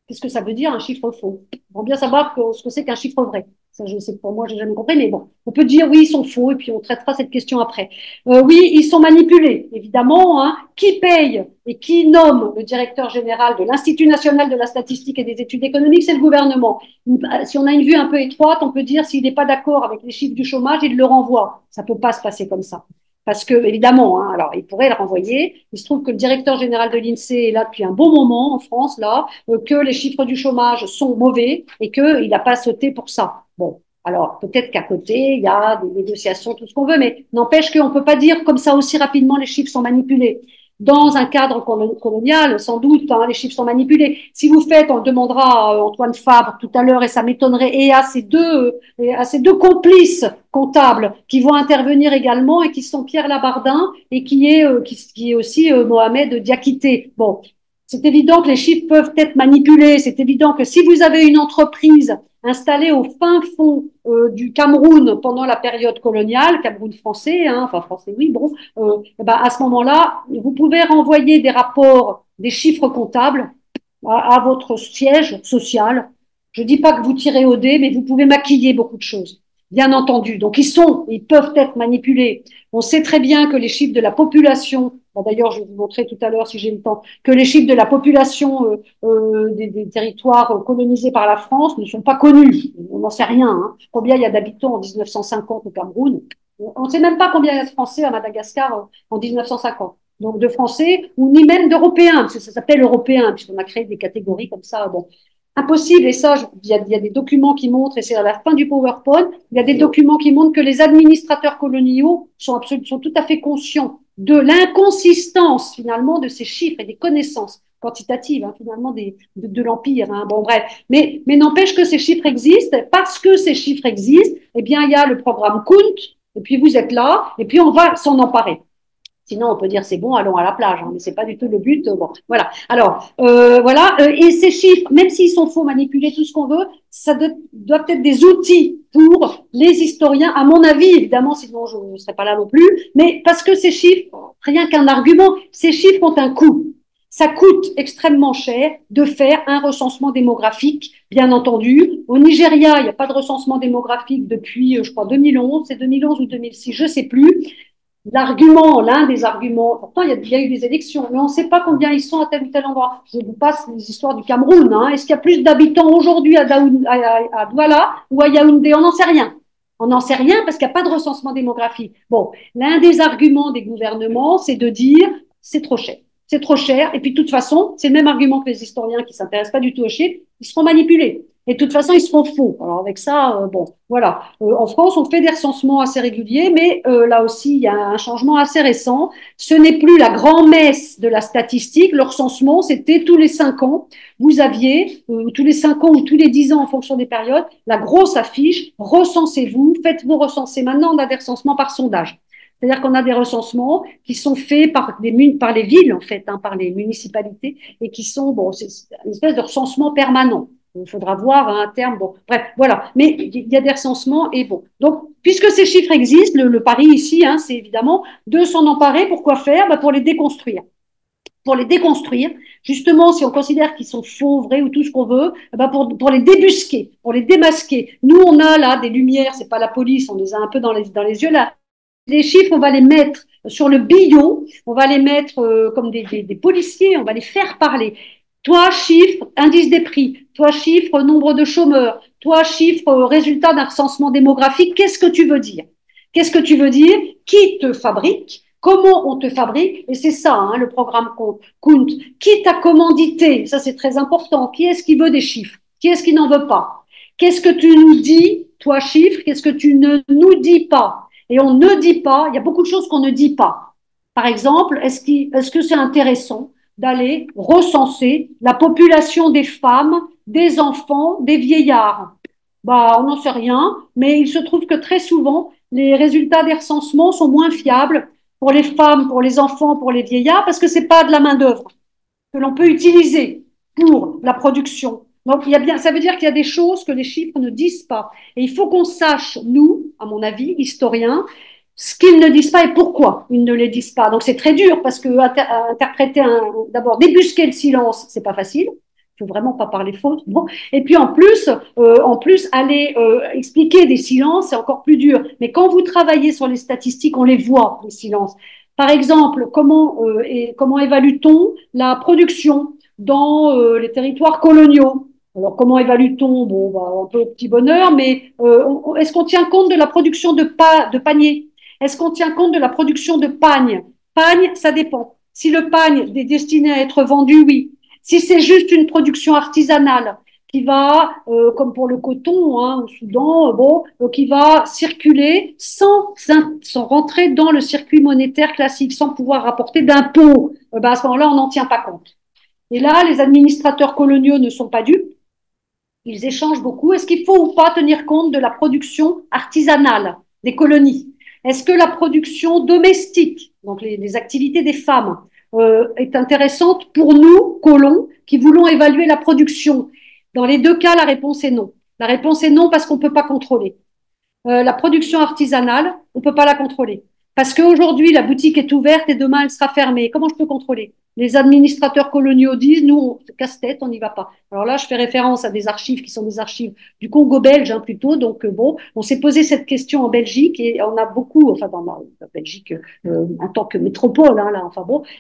Qu'est-ce que ça veut dire un chiffre faux? On va bien savoir ce que c'est qu'un chiffre vrai. Ça, je sais, pour moi, j'ai jamais compris, mais bon, on peut dire oui, ils sont faux, et puis on traitera cette question après. Oui, ils sont manipulés, évidemment. Hein. Qui paye et qui nomme le directeur général de l'Institut national de la statistique et des études économiques? C'est le gouvernement. Si on a une vue un peu étroite, on peut dire s'il n'est pas d'accord avec les chiffres du chômage, il le renvoie. Ça peut pas se passer comme ça. Parce que, évidemment, hein, alors il pourrait le renvoyer. Il se trouve que le directeur général de l'INSEE est là depuis un bon moment en France, là, que les chiffres du chômage sont mauvais et qu'il n'a pas sauté pour ça. Bon, alors peut-être qu'à côté, il y a des négociations, tout ce qu'on veut, mais n'empêche qu'on ne peut pas dire comme ça aussi rapidement les chiffres sont manipulés. Dans un cadre colonial, sans doute, hein, les chiffres sont manipulés. Si vous faites, on le demandera à Antoine Fabre tout à l'heure, et ça m'étonnerait, et à ces deux complices comptables qui vont intervenir également et qui sont Pierre Labardin et qui est aussi Mohamed Diakité. Bon, c'est évident que les chiffres peuvent être manipulés. C'est évident que si vous avez une entreprise installée au fin fond du Cameroun pendant la période coloniale, Cameroun français, hein, enfin français oui, bon, ben à ce moment-là, vous pouvez renvoyer des rapports, des chiffres comptables à votre siège social. Je ne dis pas que vous tirez au dé, mais vous pouvez maquiller beaucoup de choses, bien entendu. Donc ils peuvent être manipulés. On sait très bien que les chiffres de la population, d'ailleurs je vais vous montrer tout à l'heure si j'ai le temps, que les chiffres de la population des territoires colonisés par la France ne sont pas connus. On n'en sait rien. Hein. Combien il y a d'habitants en 1950 au Cameroun? On ne sait même pas combien il y a de Français à Madagascar en 1950. Donc de Français, ou ni même d'Européens, parce que ça s'appelle Européens, puisqu'on a créé des catégories comme ça. Bon, impossible, et ça, il y a des documents qui montrent, et c'est à la fin du PowerPoint, il y a des documents qui montrent que les administrateurs coloniaux sont tout à fait conscients de l'inconsistance, finalement, de ces chiffres et des connaissances quantitatives, hein, finalement, de l'Empire. Hein. Bon, bref. Mais n'empêche que ces chiffres existent. Parce que ces chiffres existent, eh bien, il y a le programme Kunt, et puis vous êtes là, et puis on va s'en emparer. Sinon, on peut dire c'est bon, allons à la plage, hein, mais c'est pas du tout le but. Bon, voilà. Alors, voilà. Et ces chiffres, même s'ils sont faux, manipulés, tout ce qu'on veut, ça doit être des outils pour les historiens, à mon avis, évidemment, sinon je ne serais pas là non plus. Mais parce que ces chiffres, rien qu'un argument, ces chiffres ont un coût. Ça coûte extrêmement cher de faire un recensement démographique, bien entendu. Au Nigeria, il n'y a pas de recensement démographique depuis, je crois, 2011. C'est 2011 ou 2006, je ne sais plus. L'un des arguments, pourtant il y a eu des élections, mais on ne sait pas combien ils sont à tel ou tel endroit. Je vous passe les histoires du Cameroun. Hein. Est-ce qu'il y a plus d'habitants aujourd'hui à Douala ou à Yaoundé? On n'en sait rien. On n'en sait rien parce qu'il n'y a pas de recensement démographique. Bon, l'un des arguments des gouvernements, c'est de dire c'est trop cher. C'est trop cher. Et puis, de toute façon, c'est le même argument que les historiens qui ne s'intéressent pas du tout aux chiffres, ils seront manipulés. Et de toute façon, ils seront faux. Alors avec ça, bon, voilà. En France, on fait des recensements assez réguliers, mais là aussi, il y a un changement assez récent. Ce n'est plus la grand-messe de la statistique. Le recensement, c'était tous les 5 ans. Vous aviez, tous les 5 ans ou tous les 10 ans, en fonction des périodes, la grosse affiche, recensez-vous, faites-vous recenser. Maintenant, on a des recensements par sondage. C'est-à-dire qu'on a des recensements qui sont faits par les villes, en fait, hein, par les municipalités, et qui sont, bon, c'est une espèce de recensement permanent. Il faudra voir à un terme. Bon, bref, voilà. Mais il y a des recensements et bon. Donc, puisque ces chiffres existent, le pari ici, hein, c'est évidemment de s'en emparer. Pourquoi faire? Pour les déconstruire. Pour les déconstruire, justement, si on considère qu'ils sont faux, vrais ou tout ce qu'on veut, pour les débusquer, pour les démasquer. Nous, on a là des lumières, c'est pas la police, on les a un peu dans les yeux là. Les chiffres, on va les mettre sur le billon, on va les mettre comme des policiers, on va les faire parler. Toi, chiffre, indice des prix. Toi, chiffre, nombre de chômeurs. Toi, chiffre, résultat d'un recensement démographique. Qu'est-ce que tu veux dire? Qu'est-ce que tu veux dire? Qui te fabrique? Comment on te fabrique? Et c'est ça, hein, le programme Kunt. Qui t'a commandité? Ça, c'est très important. Qui est-ce qui veut des chiffres? Qui est-ce qui n'en veut pas? Qu'est-ce que tu nous dis, toi, chiffre? Qu'est-ce que tu ne nous dis pas? Et on ne dit pas, il y a beaucoup de choses qu'on ne dit pas. Par exemple, est-ce que c'est intéressant d'aller recenser la population des femmes, des enfants, des vieillards? On n'en sait rien, mais il se trouve que très souvent, les résultats des recensements sont moins fiables pour les femmes, pour les enfants, pour les vieillards, parce que c'est pas de la main-d'œuvre que l'on peut utiliser pour la production. Donc, il y a bien, ça veut dire qu'il y a des choses que les chiffres ne disent pas. Et il faut qu'on sache, nous, à mon avis, historiens, ce qu'ils ne disent pas et pourquoi ils ne les disent pas. Donc, c'est très dur parce que interpréter d'abord, débusquer le silence, c'est pas facile. Il faut vraiment pas parler faute. Bon. Et puis en plus, aller expliquer des silences, c'est encore plus dur. Mais quand vous travaillez sur les statistiques, on les voit, les silences. Par exemple, comment évalue-t-on la production dans les territoires coloniaux? Alors, comment évalue-t-on? Bon, bah, un peu au petit bonheur, mais est-ce qu'on tient compte de la production de paniers? Est-ce qu'on tient compte de la production de pagnes? Pagne, ça dépend. Si le pagne est destiné à être vendu, oui. Si c'est juste une production artisanale qui va, comme pour le coton au Soudan, qui va circuler sans rentrer dans le circuit monétaire classique, sans pouvoir rapporter d'impôts, à ce moment-là, on n'en tient pas compte. Et là, les administrateurs coloniaux ne sont pas dupes. Ils échangent beaucoup. Est-ce qu'il faut ou pas tenir compte de la production artisanale des colonies? Est-ce que la production domestique, donc les activités des femmes, est intéressante pour nous, colons, qui voulons évaluer la production? Dans les deux cas, la réponse est non. La réponse est non parce qu'on ne peut pas contrôler. La production artisanale, on ne peut pas la contrôler. Parce qu'aujourd'hui, la boutique est ouverte et demain, elle sera fermée. Comment je peux contrôler? Les administrateurs coloniaux disent, nous, on casse-tête, on n'y va pas. Alors là, je fais référence à des archives qui sont des archives du Congo belge, plutôt. Donc, on s'est posé cette question en Belgique et on a beaucoup, enfin, dans la Belgique, en tant que métropole,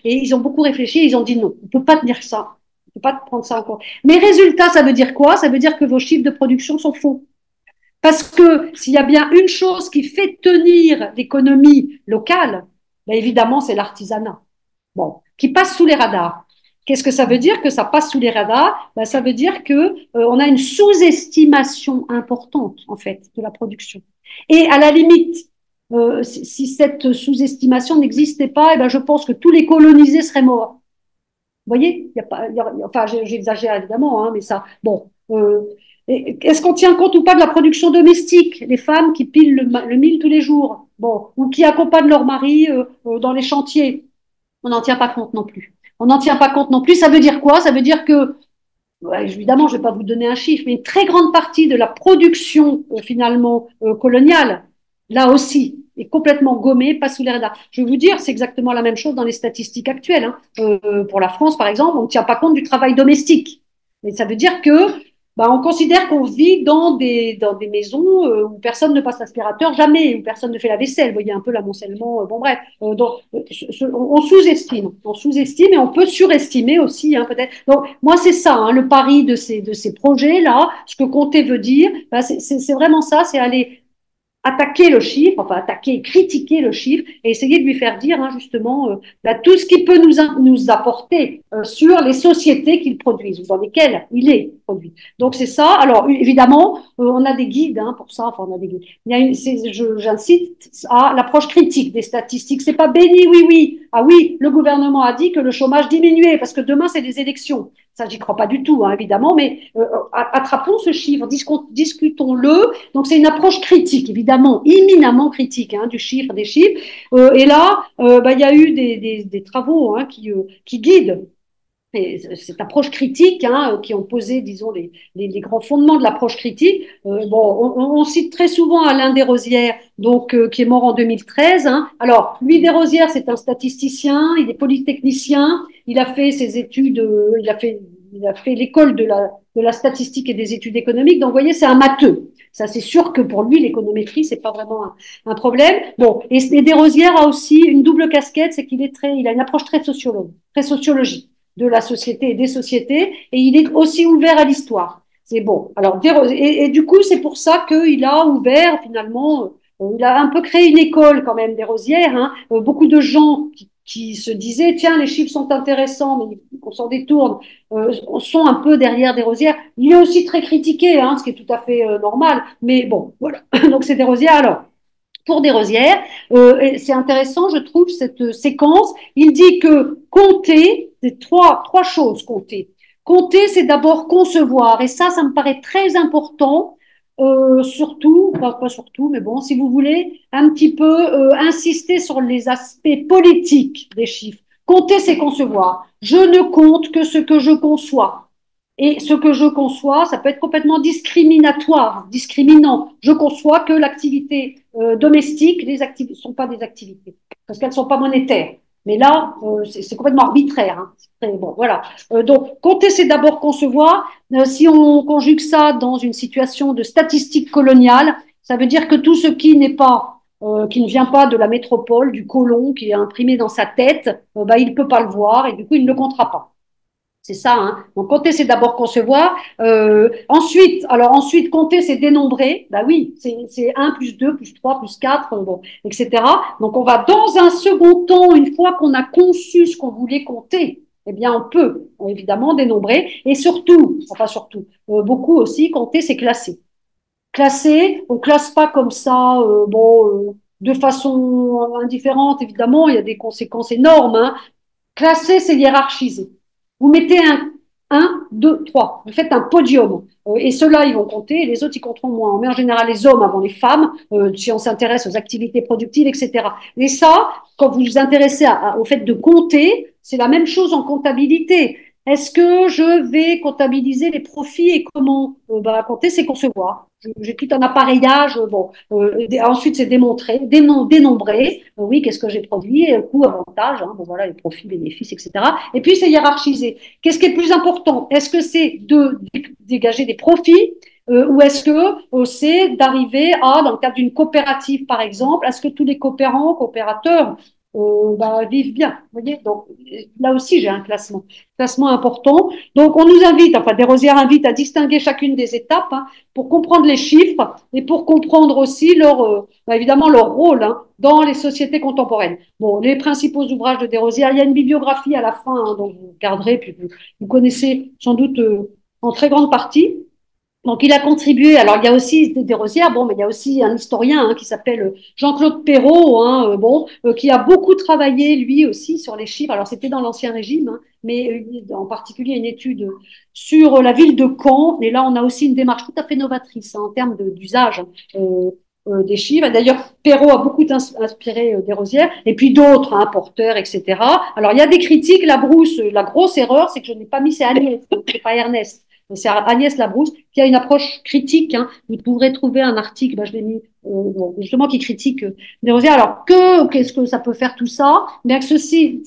et ils ont beaucoup réfléchi et ils ont dit non, on ne peut pas tenir ça. On ne peut pas prendre ça en compte. Mais résultat, ça veut dire quoi? Ça veut dire que vos chiffres de production sont faux. Parce que s'il y a bien une chose qui fait tenir l'économie locale, ben évidemment, c'est l'artisanat. Bon, qui passe sous les radars. Qu'est-ce que ça veut dire que ça passe sous les radars? Ben, ça veut dire que on a une sous-estimation importante, en fait, de la production. Et à la limite, si cette sous-estimation n'existait pas, eh ben, je pense que tous les colonisés seraient morts. Vous voyez, il y a pas, enfin, j'exagère évidemment, mais ça, bon. Est-ce qu'on tient compte ou pas de la production domestique, les femmes qui pilent le mil tous les jours, bon, ou qui accompagnent leur mari dans les chantiers? On n'en tient pas compte non plus. On n'en tient pas compte non plus. Ça veut dire quoi? Ça veut dire que, ouais, évidemment, je ne vais pas vous donner un chiffre, mais une très grande partie de la production finalement coloniale, là aussi, est complètement gommée, pas sous les radars. Je vais vous dire, c'est exactement la même chose dans les statistiques actuelles. Pour la France, par exemple, on ne tient pas compte du travail domestique. Mais ça veut dire que on considère qu'on vit dans des maisons où personne ne passe l'aspirateur, jamais, où personne ne fait la vaisselle. Vous voyez un peu l'amoncellement. Bon, bref, donc, on sous-estime et on peut surestimer aussi, peut-être. Donc, moi, c'est ça, le pari de ces projets-là. Ce que Comté veut dire, c'est vraiment ça, c'est aller attaquer le chiffre, enfin attaquer, critiquer le chiffre et essayer de lui faire dire justement tout ce qu'il peut nous apporter sur les sociétés qu'il produise ou dans lesquelles il est produit. Donc c'est ça. Alors évidemment, on a des guides pour ça. Enfin, on a des guides. Il y a j'incite à l'approche critique des statistiques. C'est pas béni, oui, oui. Ah oui, le gouvernement a dit que le chômage diminuait parce que demain c'est des élections. Ça, j'y crois pas du tout, évidemment, mais attrapons ce chiffre, discutons-le. Donc, c'est une approche critique, évidemment, éminemment critique du chiffre, des chiffres. Et là, il y a eu des travaux qui guident cette approche critique, qui ont posé, disons, les grands fondements de l'approche critique. On cite très souvent Alain Desrosières, donc qui est mort en 2013. Alors, lui, Desrosières, c'est un statisticien, il est polytechnicien, il a fait ses études, il a fait l'école de la statistique et des études économiques. Donc, vous voyez, c'est un matheux. Ça, c'est sûr que pour lui, l'économétrie, c'est pas vraiment un problème. Bon, et Desrosières a aussi une double casquette, c'est il a une approche très sociologique de la société et des sociétés, et il est aussi ouvert à l'histoire. C'est bon. Alors, et du coup, c'est pour ça qu'il a ouvert, finalement, il a un peu créé une école quand même, Desrosières. Beaucoup de gens qui se disaient, tiens, les chiffres sont intéressants, mais on s'en détourne, sont un peu derrière Desrosières. Il est aussi très critiqué, ce qui est tout à fait normal, mais bon, voilà. Donc, c'est Desrosières. Alors, pour Desrosières, c'est intéressant, je trouve, cette séquence. Il dit que compter, c'est trois choses, compter. Compter, c'est d'abord concevoir, et ça me paraît très important Surtout, pas surtout, mais bon, si vous voulez, un petit peu insister sur les aspects politiques des chiffres. Compter, c'est concevoir. Je ne compte que ce que je conçois. Et ce que je conçois, ça peut être complètement discriminatoire, discriminant. Je conçois que l'activité domestique, les activités ne sont pas des activités, parce qu'elles ne sont pas monétaires. Mais là, c'est complètement arbitraire. Hein. Bon, voilà. Donc, compter, c'est d'abord concevoir. Si on conjugue ça dans une situation de statistique coloniale, ça veut dire que tout ce qui n'est pas, qui ne vient pas de la métropole, du colon, qui est imprimé dans sa tête, bah, il ne peut pas le voir et du coup, il ne le comptera pas. C'est ça, hein. Donc compter, c'est d'abord concevoir. Ensuite, compter, c'est dénombrer. Bah oui, c'est 1 plus 2 plus 3 plus 4, bon, etc. Donc on va dans un second temps, une fois qu'on a conçu ce qu'on voulait compter, eh bien on peut évidemment dénombrer. Et surtout, enfin surtout, beaucoup aussi, compter, c'est classer. Classer, on classe pas comme ça, de façon indifférente, évidemment, il y a des conséquences énormes, hein. Classer, c'est hiérarchiser. Vous mettez un, 2, 3. Vous faites un podium. Et ceux-là, ils vont compter, et les autres, ils compteront moins. Mais en général, les hommes avant les femmes, si on s'intéresse aux activités productives, etc. Et ça, quand vous vous intéressez au fait de compter, c'est la même chose en comptabilité. Est-ce que je vais comptabiliser les profits et comment compter, c'est concevoir. J'ai tout un appareillage. Ensuite, c'est démontrer, dénombrer. Oui, qu'est-ce que j'ai produit, coût, avantage. Hein, bon, voilà, les profits, bénéfices, etc. Et puis, c'est hiérarchiser. Qu'est-ce qui est le plus important? Est-ce que c'est de dégager des profits ou est-ce que c'est d'arriver à, dans le cadre d'une coopérative, par exemple, est-ce que tous les coopérateurs vivent bien, vous voyez. Donc là aussi j'ai un classement important. Donc on nous invite, enfin Desrosières invite à distinguer chacune des étapes hein, pour comprendre les chiffres et pour comprendre aussi évidemment leur rôle hein, dans les sociétés contemporaines. Bon, les principaux ouvrages de Desrosières, il y a une bibliographie à la fin hein, dont vous garderez, puis vous connaissez sans doute en très grande partie. Donc, il a contribué. Alors, il y a aussi Desrosières, bon, mais il y a aussi un historien hein, qui s'appelle Jean-Claude Perrault, hein, qui a beaucoup travaillé lui aussi sur les chiffres. Alors, c'était dans l'Ancien Régime, hein, mais en particulier une étude sur la ville de Caen. Et là, on a aussi une démarche tout à fait novatrice hein, en termes d'usage des chiffres. D'ailleurs, Perrault a beaucoup inspiré Desrosières, et puis d'autres, hein, Porter, etc. Alors, il y a des critiques. La grosse erreur, c'est que je n'ai pas mis, c'est Agnès, c'est pas Ernest. C'est Agnès Labrousse qui a une approche critique. Hein. Vous pourrez trouver un article, je l'ai mis justement, qui critique Desrosières. Alors, qu'est-ce que ça peut faire tout ça? Bien que ces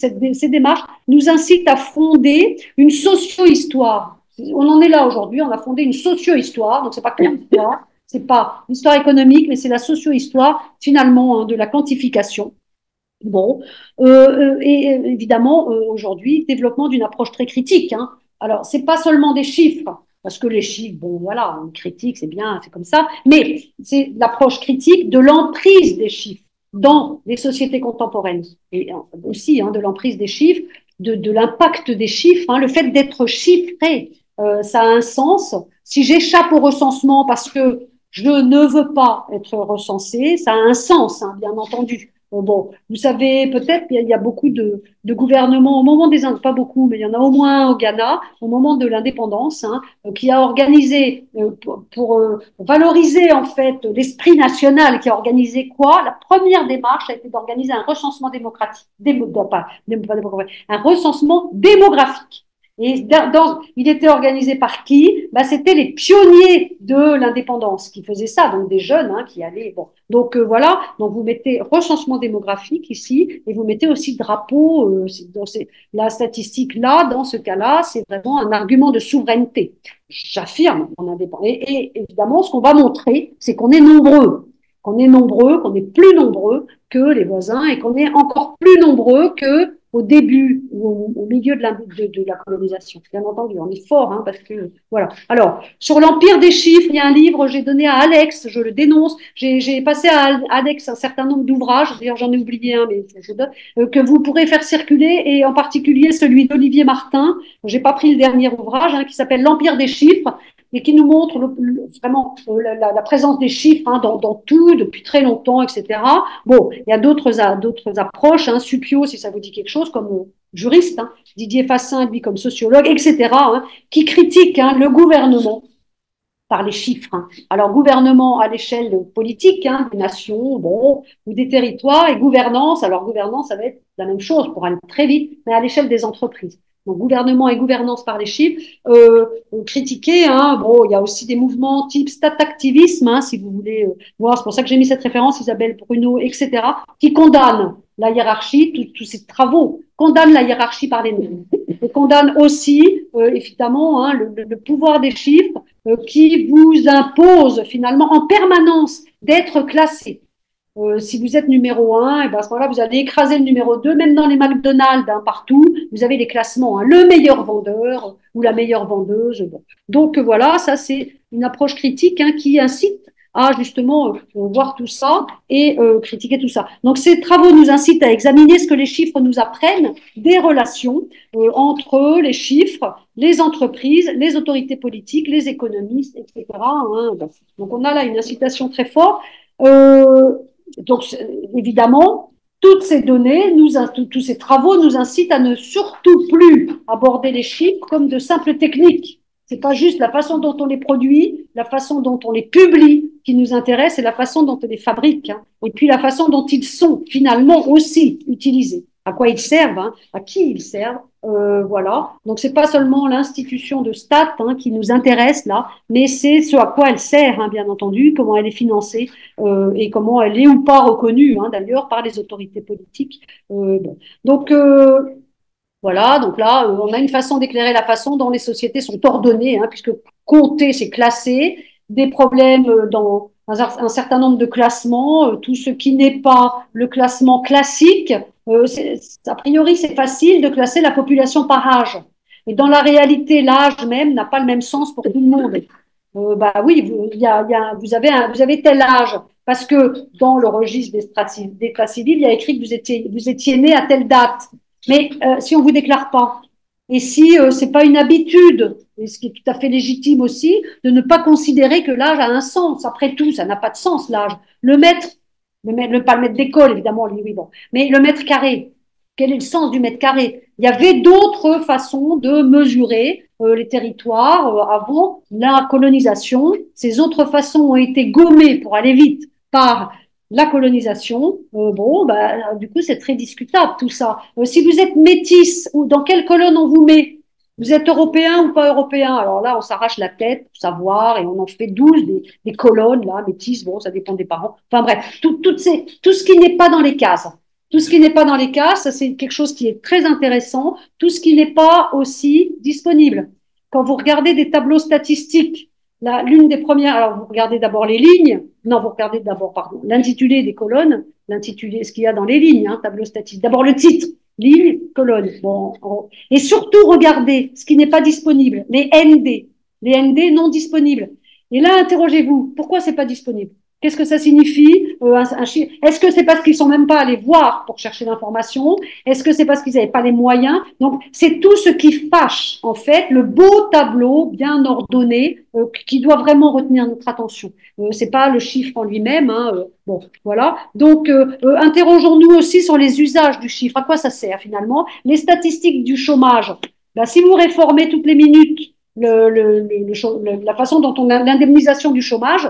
démarches nous incitent à fonder une socio-histoire. On en est là aujourd'hui, on a fondé une socio-histoire, donc c'est pas que l'histoire, c'est pas l'histoire économique, mais c'est la socio-histoire finalement hein, de la quantification. Bon, et évidemment, aujourd'hui, développement d'une approche très critique. Hein. Alors, c'est pas seulement des chiffres, parce que les chiffres, bon, voilà, on critique, c'est bien, c'est comme ça, mais c'est l'approche critique de l'emprise des chiffres dans les sociétés contemporaines, et aussi hein, de l'emprise des chiffres, de l'impact des chiffres, hein, le fait d'être chiffré, ça a un sens. Si j'échappe au recensement parce que je ne veux pas être recensé, ça a un sens, hein, bien entendu. Bon, vous savez, peut-être il y a beaucoup de gouvernements au moment des pas beaucoup, mais il y en a au moins au Ghana, au moment de l'indépendance, hein, qui a organisé pour valoriser en fait l'esprit national, qui a organisé quoi? La première démarche a été d'organiser un recensement démocratique, un recensement démographique. Et il était organisé par qui? C'était les pionniers de l'indépendance qui faisaient ça, donc des jeunes hein, qui allaient. Bon. Donc voilà, donc vous mettez recensement démographique ici et vous mettez aussi drapeau. La statistique là, dans ce cas-là, c'est vraiment un argument de souveraineté. J'affirme en indépendance. Et évidemment, ce qu'on va montrer, c'est qu'on est nombreux. Qu'on est nombreux, qu'on est plus nombreux que les voisins et qu'on est encore plus nombreux que au début ou au milieu de la colonisation. Bien entendu, on est fort, hein, parce que voilà. Alors, sur l'empire des chiffres, il y a un livre, j'ai donné à Alex, je le dénonce. J'ai passé à Alex un certain nombre d'ouvrages, d'ailleurs j'en ai oublié un, mais je donne, que vous pourrez faire circuler, et en particulier celui d'Olivier Martin. J'ai pas pris le dernier ouvrage, hein, qui s'appelle L'empire des chiffres, et qui nous montre vraiment la présence des chiffres hein, dans tout depuis très longtemps, etc. Bon, il y a d'autres approches, hein, Suppiot, si ça vous dit quelque chose, comme juriste, hein, Didier Fassin, lui, comme sociologue, etc., hein, qui critiquent hein, le gouvernement par les chiffres, hein. Alors, gouvernement à l'échelle politique, hein, des nations, bon, ou des territoires, et gouvernance. Alors, gouvernance, ça va être la même chose pour aller très vite, mais à l'échelle des entreprises. Donc, gouvernement et gouvernance par les chiffres. Critiquer, hein, bon, il y a aussi des mouvements type stat-activisme, hein, si vous voulez voir. C'est pour ça que j'ai mis cette référence, Isabelle Bruno, etc., qui condamnent la hiérarchie, tous ces travaux condamnent la hiérarchie par les normes. Et condamnent aussi, évidemment, hein, le pouvoir des chiffres qui vous impose finalement en permanence d'être classé. Si vous êtes numéro 1, et ben à ce moment-là, vous allez écraser le numéro 2, même dans les McDonald's, hein, partout, vous avez des classements, hein, le meilleur vendeur ou la meilleure vendeuse. Bon. Donc voilà, ça c'est une approche critique, hein, qui incite à justement voir tout ça et critiquer tout ça. Donc ces travaux nous incitent à examiner ce que les chiffres nous apprennent des relations entre les chiffres, les entreprises, les autorités politiques, les économistes, etc., hein. Donc on a là une incitation très forte. Donc, évidemment, toutes ces données, tous ces travaux nous incitent à ne surtout plus aborder les chiffres comme de simples techniques. C'est pas juste la façon dont on les produit, la façon dont on les publie qui nous intéresse, c'est la façon dont on les fabrique, hein, et puis la façon dont ils sont finalement aussi utilisés. À quoi ils servent, hein, à qui ils servent, voilà. Donc c'est pas seulement l'institution de stats, hein, qui nous intéresse là, mais c'est ce à quoi elle sert, hein, bien entendu, comment elle est financée et comment elle est ou pas reconnue, hein, d'ailleurs par les autorités politiques. Bon. Donc voilà, donc là, on a une façon d'éclairer la façon dont les sociétés sont ordonnées, hein, puisque compter, c'est classer, des problèmes dans un certain nombre de classements, tout ce qui n'est pas le classement classique, a priori, c'est facile de classer la population par âge. Et dans la réalité, l'âge même n'a pas le même sens pour tout le monde. Bah oui, vous avez tel âge, parce que dans le registre d'état civil, il y a écrit que vous étiez né à telle date. Mais si on vous déclare pas, et si c'est pas une habitude, et ce qui est tout à fait légitime aussi, de ne pas considérer que l'âge a un sens. Après tout, ça n'a pas de sens l'âge. Pas le mètre d'école évidemment, lui, oui bon, mais le mètre carré. Quel est le sens du mètre carré? Il y avait d'autres façons de mesurer les territoires avant la colonisation. Ces autres façons ont été gommées pour aller vite par la colonisation. Bon, bah, du coup, c'est très discutable tout ça. Si vous êtes métis, ou dans quelle colonne on vous met? Vous êtes européen ou pas européen? Alors là, on s'arrache la tête pour savoir et on en fait 12 des colonnes, là, métis, bon, ça dépend des parents. Enfin bref, tout ce qui n'est pas dans les cases. Tout ce qui n'est pas dans les cases, ça c'est quelque chose qui est très intéressant. Tout ce qui n'est pas aussi disponible. Quand vous regardez des tableaux statistiques, l'une des premières, alors vous regardez d'abord les lignes, non, vous regardez d'abord, pardon, l'intitulé des colonnes, l'intitulé, ce qu'il y a dans les lignes, hein, tableau statistique. D'abord le titre, ligne, colonne. Bon, et surtout regardez ce qui n'est pas disponible, les ND non disponibles. Et là, interrogez-vous, pourquoi c'est pas disponible? Qu'est-ce que ça signifie Est-ce que c'est parce qu'ils sont même pas allés voir pour chercher l'information? Est-ce que c'est parce qu'ils n'avaient pas les moyens? Donc, c'est tout ce qui fâche, en fait, le beau tableau bien ordonné qui doit vraiment retenir notre attention. C'est pas le chiffre en lui-même. Hein, bon, voilà. Donc, interrogeons-nous aussi sur les usages du chiffre. À quoi ça sert finalement? Les statistiques du chômage. Ben, si vous réformez toutes les minutes la façon dont on a l'indemnisation du chômage,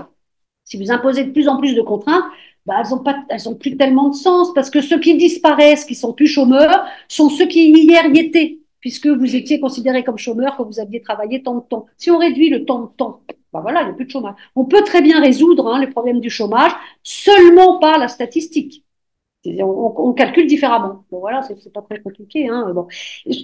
si vous imposez de plus en plus de contraintes, bah, elles ont plus tellement de sens parce que ceux qui disparaissent, qui sont plus chômeurs, sont ceux qui hier y étaient, puisque vous étiez considérés comme chômeurs quand vous aviez travaillé tant de temps. Si on réduit le temps de temps, bah voilà, il n'y a plus de chômage. On peut très bien résoudre les problèmes du chômage seulement par la statistique. On calcule différemment. Bon, voilà, c'est pas très compliqué. Hein, bon.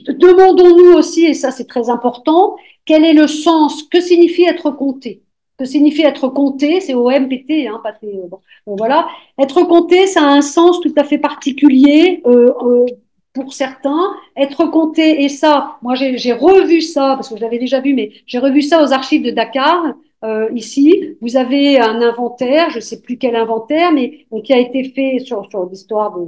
Demandons-nous aussi, et ça c'est très important, quel est le sens, que signifie être compté? Que signifie être compté, c'est OMPT, hein, pas T, bon, voilà. Être compté, ça a un sens tout à fait particulier pour certains. Être compté, et ça, moi j'ai revu ça, parce que je l'avais déjà vu, mais j'ai revu ça aux archives de Dakar. Ici, vous avez un inventaire, je ne sais plus quel inventaire, mais qui a été fait sur l'histoire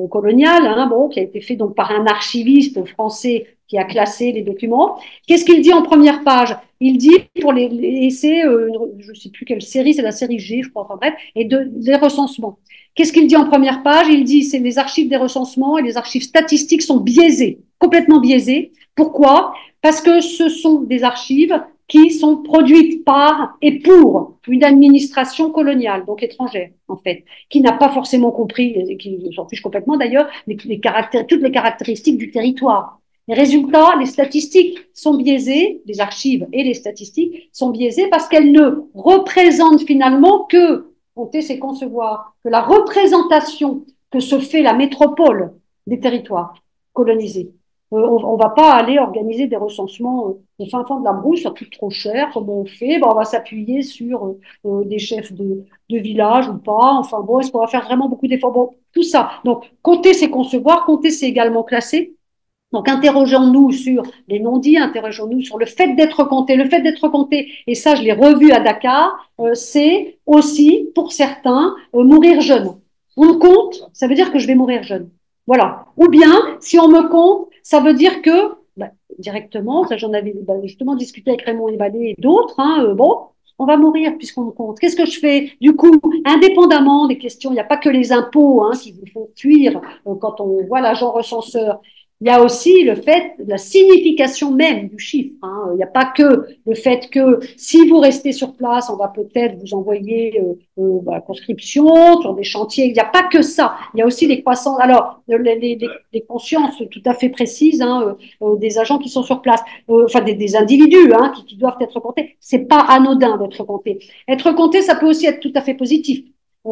coloniale, hein, bon, qui a été fait donc par un archiviste français qui a classé les documents. Qu'est-ce qu'il dit en première page? Il dit pour c'est je ne sais plus quelle série, c'est la série G, je crois, enfin bref, et des recensements. Qu'est-ce qu'il dit en première page? Il dit c'est les archives des recensements et les archives statistiques sont biaisées, complètement biaisées. Pourquoi? Parce que ce sont des archives qui sont produites par et pour une administration coloniale, donc étrangère, en fait, qui n'a pas forcément compris, qui s'en fiche complètement d'ailleurs, toutes les caractéristiques du territoire. Les résultats, les statistiques sont biaisées, les archives et les statistiques sont biaisées parce qu'elles ne représentent finalement que, compter c'est concevoir, que la représentation que se fait la métropole des territoires colonisés. On ne va pas aller organiser des recensements au fin fond de la brousse, ça coûte trop cher. Comment on fait? On va s'appuyer sur des chefs de village ou pas. Enfin bon, est-ce qu'on va faire vraiment beaucoup d'efforts? Bon, tout ça. Donc, compter, c'est concevoir, compter, c'est également classer. Donc, interrogeons-nous sur les non-dits, interrogeons-nous sur le fait d'être compté. Le fait d'être compté, et ça, je l'ai revu à Dakar, c'est aussi, pour certains, mourir jeune. On me compte, ça veut dire que je vais mourir jeune. Voilà. Ou bien, si on me compte, ça veut dire que, directement, ça j'en avais justement discuté avec Raymond Ebalé et d'autres, bon, on va mourir puisqu'on me compte. Qu'est-ce que je fais? Du coup, indépendamment des questions, il n'y a pas que les impôts qui vous font fuir quand on voit l'agent recenseur. Il y a aussi le fait, la signification même du chiffre. Il n'y a pas que le fait que si vous restez sur place, on va peut-être vous envoyer conscription sur des chantiers. Il n'y a pas que ça. Il y a aussi les croissances. Alors, les consciences tout à fait précises des agents qui sont sur place, enfin des individus qui doivent être comptés. C'est pas anodin d'être compté. Être compté, ça peut aussi être tout à fait positif.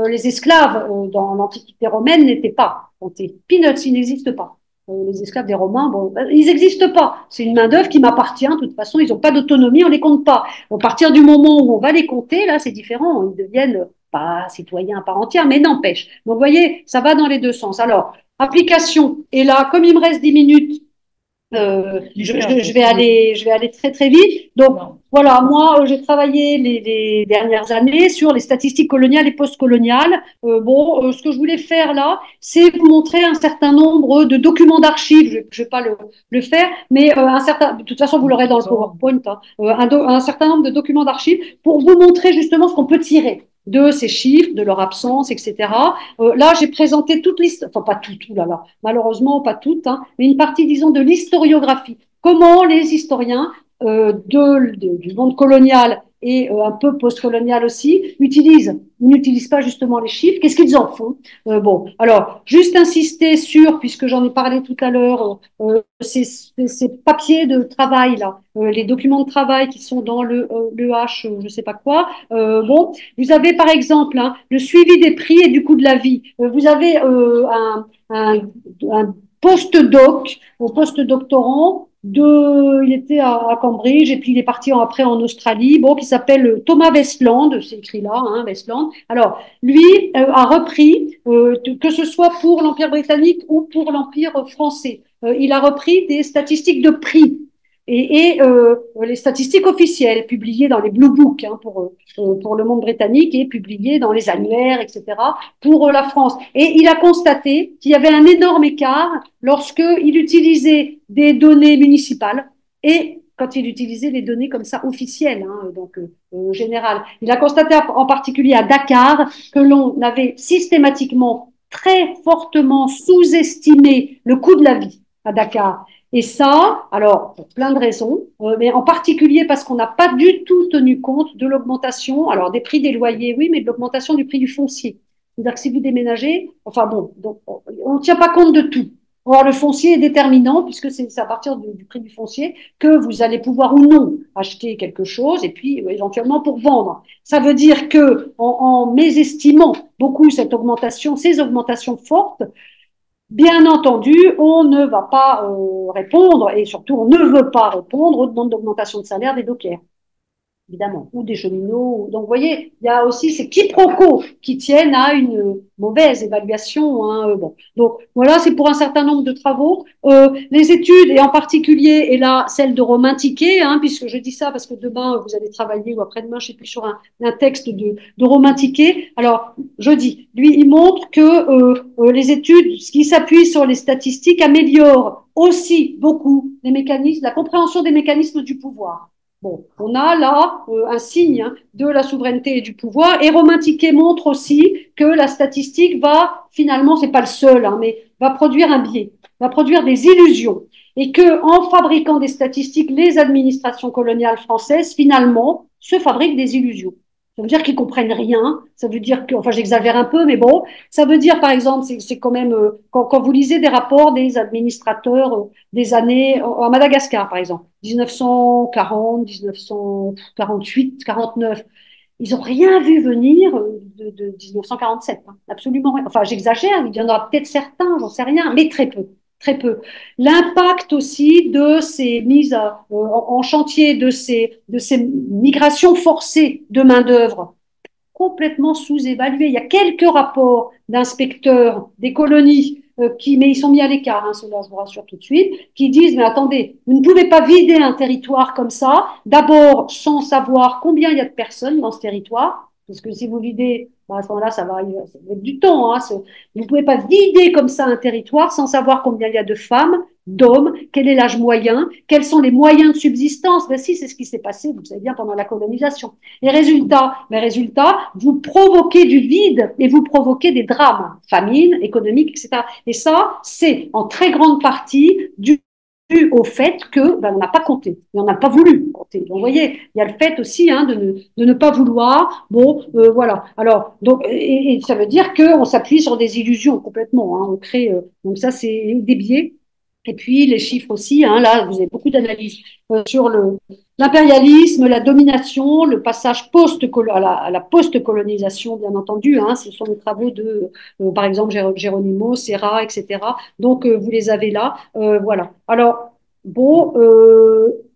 Les esclaves dans l'Antiquité romaine n'étaient pas comptés. Peanuts, ils n'existent pas. Les esclaves des Romains, bon, ils n'existent pas. C'est une main-d'œuvre qui m'appartient. De toute façon, ils n'ont pas d'autonomie, on ne les compte pas. À partir du moment où on va les compter, là, c'est différent. Ils deviennent pas citoyens à part entière, mais n'empêche. Donc, vous voyez, ça va dans les deux sens. Alors, application. Et là, comme il me reste 10 minutes, je vais aller très très vite. Donc voilà, moi j'ai travaillé les dernières années sur les statistiques coloniales et postcoloniales. Ce que je voulais faire là, c'est vous montrer un certain nombre de documents d'archives. Je vais pas le faire, mais de toute façon vous l'aurez dans le PowerPoint. Un certain nombre de documents d'archives pour vous montrer justement ce qu'on peut tirer de ces chiffres, de leur absence, etc. Là, j'ai présenté toute liste, enfin pas tout, là, malheureusement pas toutes, mais une partie, disons, de l'historiographie. Comment les historiens du monde colonial et un peu postcolonial aussi n'utilisent pas justement les chiffres. Qu'est-ce qu'ils en font? Alors, juste insister sur, puisque j'en ai parlé tout à l'heure, ces papiers de travail là, les documents de travail qui sont dans le H, je sais pas quoi. Vous avez par exemple le suivi des prix et du coût de la vie. Vous avez un postdoctorant il était à Cambridge et puis il est parti après en Australie, qui s'appelle Thomas Westland, c'est écrit là, Westland. Alors, lui a repris, que ce soit pour l'Empire britannique ou pour l'Empire français, il a repris des statistiques de prix et les statistiques officielles publiées dans les Blue Books pour le monde britannique et publiées dans les annuaires, etc., pour la France. Et il a constaté qu'il y avait un énorme écart lorsqu'il utilisait des données municipales et quand il utilisait des données comme ça officielles, générales. Il a constaté en particulier à Dakar que l'on avait systématiquement très fortement sous-estimé le coût de la vie à Dakar. Et ça, alors, pour plein de raisons, mais en particulier parce qu'on n'a pas du tout tenu compte de l'augmentation, alors des prix des loyers, oui, mais de l'augmentation du prix du foncier. C'est-à-dire que si vous déménagez, donc, on ne tient pas compte de tout. Or, le foncier est déterminant puisque c'est à partir du prix du foncier que vous allez pouvoir ou non acheter quelque chose et puis éventuellement pour vendre. Ça veut dire que en mésestimant beaucoup ces augmentations fortes, bien entendu, on ne va pas répondre et surtout on ne veut pas répondre aux demandes d'augmentation de salaire des dockers, évidemment, ou des cheminots. Donc, vous voyez, il y a aussi ces quiproquos qui tiennent à une mauvaise évaluation. Donc, voilà, c'est pour un certain nombre de travaux. Les études, et en particulier, et là, celle de Romain Tiquet, puisque je dis ça parce que demain, vous allez travailler, ou après-demain, je ne sais plus, sur un texte de Romain Tiquet. Alors, je dis, lui, il montre que les études, ce qui s'appuie sur les statistiques, améliorent aussi beaucoup les mécanismes, la compréhension des mécanismes du pouvoir. Bon, on a là un signe de la souveraineté et du pouvoir. Et Romain Tiquet montre aussi que la statistique va, finalement, c'est pas le seul, mais va produire un biais, va produire des illusions. et que, en fabriquant des statistiques, les administrations coloniales françaises, finalement, se fabriquent des illusions. Ça veut dire qu'ils comprennent rien. Ça veut dire que, enfin, j'exagère un peu, mais bon, ça veut dire, par exemple, c'est quand même quand vous lisez des rapports des administrateurs des années à Madagascar, par exemple, 1940, 1948, 49. Ils n'ont rien vu venir de 1947, hein, absolument rien. Enfin, j'exagère, il y en aura peut-être certains, j'en sais rien, mais très peu, très peu. L'impact aussi de ces mises en chantier, de ces migrations forcées de main-d'œuvre, complètement sous-évalué. Il y a quelques rapports d'inspecteurs des colonies mais ils sont mis à l'écart, hein, ceux-là, je vous rassure tout de suite, qui disent, mais attendez, vous ne pouvez pas vider un territoire comme ça, d'abord sans savoir combien il y a de personnes dans ce territoire, parce que si vous videz, à ce moment-là, ça va être du temps. Hein, vous ne pouvez pas vider comme ça un territoire sans savoir combien il y a de femmes, d'hommes, quel est l'âge moyen, quels sont les moyens de subsistance. Ben si, c'est ce qui s'est passé, vous savez bien, pendant la colonisation. Les résultats, vous provoquez du vide et vous provoquez des drames, famine, économique, etc. Et ça, c'est en très grande partie dû au fait que on n'a pas compté, et on n'a pas voulu compter. Donc, vous voyez, il y a le fait aussi hein, de ne pas vouloir. Bon, voilà. Alors, donc, et ça veut dire qu'on s'appuie sur des illusions complètement. Hein, on crée, donc ça, c'est des biais. Et puis les chiffres aussi, hein, là, vous avez beaucoup d'analyses sur l'impérialisme, la domination, le passage à la post-colonisation, bien entendu. Hein, ce sont les travaux de, par exemple, Geronimo, Serra, etc. Donc, vous les avez là. Voilà. Alors, bon,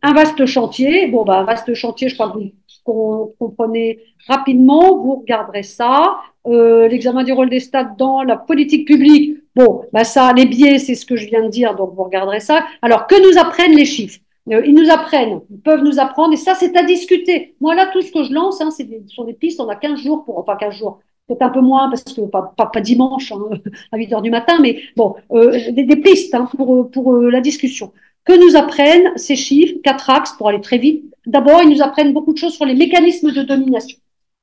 un vaste chantier. Bon, bah, un vaste chantier, je crois que vous comprenez rapidement. Vous regarderez ça. L'examen du rôle des États dans la politique publique. Bon, bah ça, les biais, c'est ce que je viens de dire, donc vous regarderez ça. Alors, que nous apprennent les chiffres? Ils nous apprennent, ils peuvent nous apprendre, et ça, c'est à discuter. Moi, là, tout ce que je lance, hein, sont des pistes, on a 15 jours pour, enfin 15 jours, peut-être un peu moins, parce que pas dimanche, hein, à 8 heures du matin, mais bon, des pistes hein, pour la discussion. Que nous apprennent ces chiffres, 4 axes pour aller très vite. D'abord, ils nous apprennent beaucoup de choses sur les mécanismes de domination.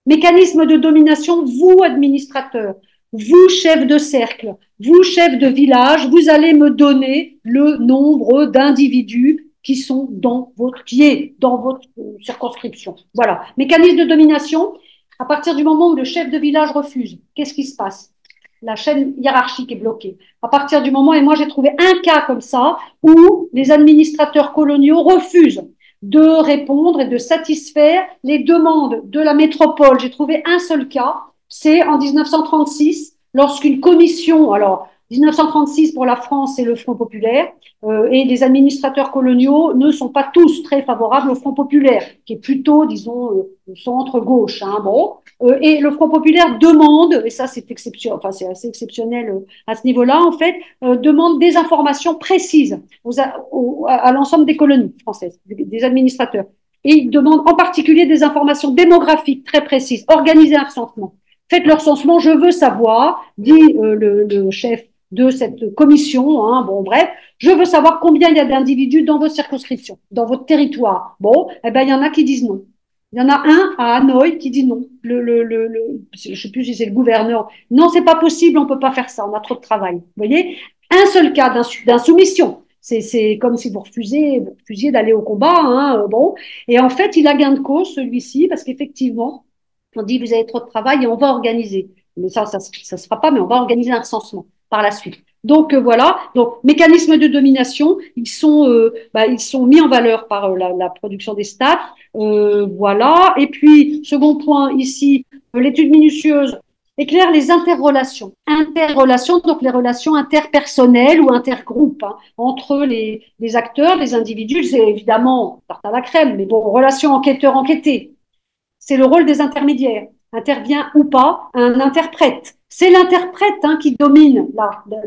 Mécanismes de domination, vous, administrateurs, vous, chef de cercle, vous, chef de village, vous allez me donner le nombre d'individus qui est dans votre circonscription. Voilà. Mécanisme de domination, à partir du moment où le chef de village refuse, qu'est-ce qui se passe? La chaîne hiérarchique est bloquée. À partir du moment, et moi j'ai trouvé un cas comme ça, où les administrateurs coloniaux refusent de répondre et de satisfaire les demandes de la métropole. J'ai trouvé un seul cas, c'est en 1936, lorsqu'une commission, alors 1936 pour la France, c'est le Front populaire, et les administrateurs coloniaux ne sont pas tous très favorables au Front populaire, qui est plutôt, disons, centre-gauche. Hein, bon. Et le Front populaire demande, et ça c'est exceptionnel, enfin c'est assez exceptionnel à ce niveau-là, en fait, demande des informations précises à l'ensemble des colonies françaises, des administrateurs. Et ils demandent en particulier des informations démographiques très précises. Organisez un recensement. Faites le recensement, je veux savoir, dit le chef de cette commission, hein, bon bref, je veux savoir combien il y a d'individus dans votre circonscription, dans votre territoire. Bon, eh ben il y en a qui disent non. Il y en a un à Hanoï qui dit non. Je ne sais plus si c'est le gouverneur. Non, c'est pas possible, on peut pas faire ça, on a trop de travail. Vous voyez, un seul cas d'insoumission. C'est comme si vous refusiez d'aller au combat. Hein, bon. Et en fait, il a gain de cause, celui-ci, parce qu'effectivement, on dit vous avez trop de travail et on va organiser. Mais ça se fera pas, mais on va organiser un recensement par la suite. Donc voilà, donc mécanismes de domination, ils sont mis en valeur par la production des stats. Voilà. Et puis second point ici, l'étude minutieuse éclaire les interrelations. Interrelations, donc les relations interpersonnelles ou intergroupes hein, entre les acteurs, les individus. C'est évidemment tarte à la crème, mais bon, relations enquêteur-enquêté. C'est le rôle des intermédiaires. Intervient ou pas un interprète. C'est l'interprète hein, qui domine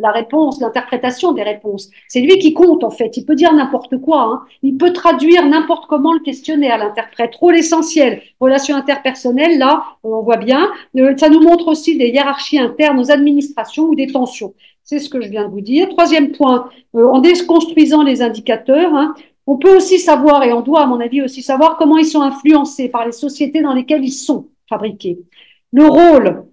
la réponse, l'interprétation des réponses. C'est lui qui compte en fait. Il peut dire n'importe quoi. Hein. Il peut traduire n'importe comment le questionnaire, l'interprète. Rôle essentiel. Relations interpersonnelles, là, on voit bien. Ça nous montre aussi des hiérarchies internes aux administrations ou des tensions. C'est ce que je viens de vous dire. Troisième point, en déconstruisant les indicateurs, hein, on peut aussi savoir, et on doit à mon avis aussi savoir comment ils sont influencés par les sociétés dans lesquelles ils sont fabriqués. Le rôle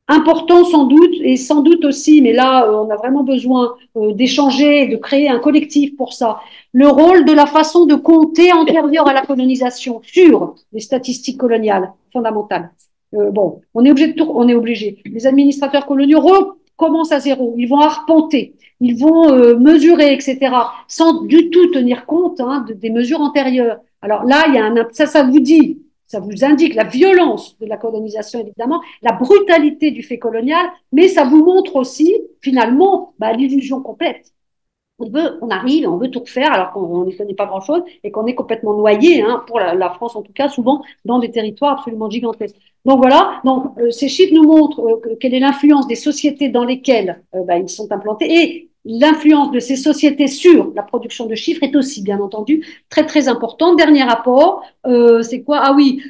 Important sans doute, et sans doute aussi, mais là, on a vraiment besoin d'échanger, de créer un collectif pour ça, le rôle de la façon de compter antérieure à la colonisation sur les statistiques coloniales fondamentales. Bon, on est obligé de tout, on est obligé. Les administrateurs coloniaux recommencent à zéro, ils vont arpenter, ils vont mesurer, etc., sans du tout tenir compte des mesures antérieures. Alors là, il y a ça vous dit, ça vous indique la violence de la colonisation, évidemment, la brutalité du fait colonial, mais ça vous montre aussi, finalement, l'illusion complète. On arrive, on veut tout refaire alors qu'on n'y connaît pas grand-chose et qu'on est complètement noyé, pour la France en tout cas, souvent dans des territoires absolument gigantesques. Donc voilà, donc ces chiffres nous montrent quelle est l'influence des sociétés dans lesquelles ils sont implantés et l'influence de ces sociétés sur la production de chiffres est aussi, bien entendu, très très importante. Dernier rapport, c'est quoi? Ah oui,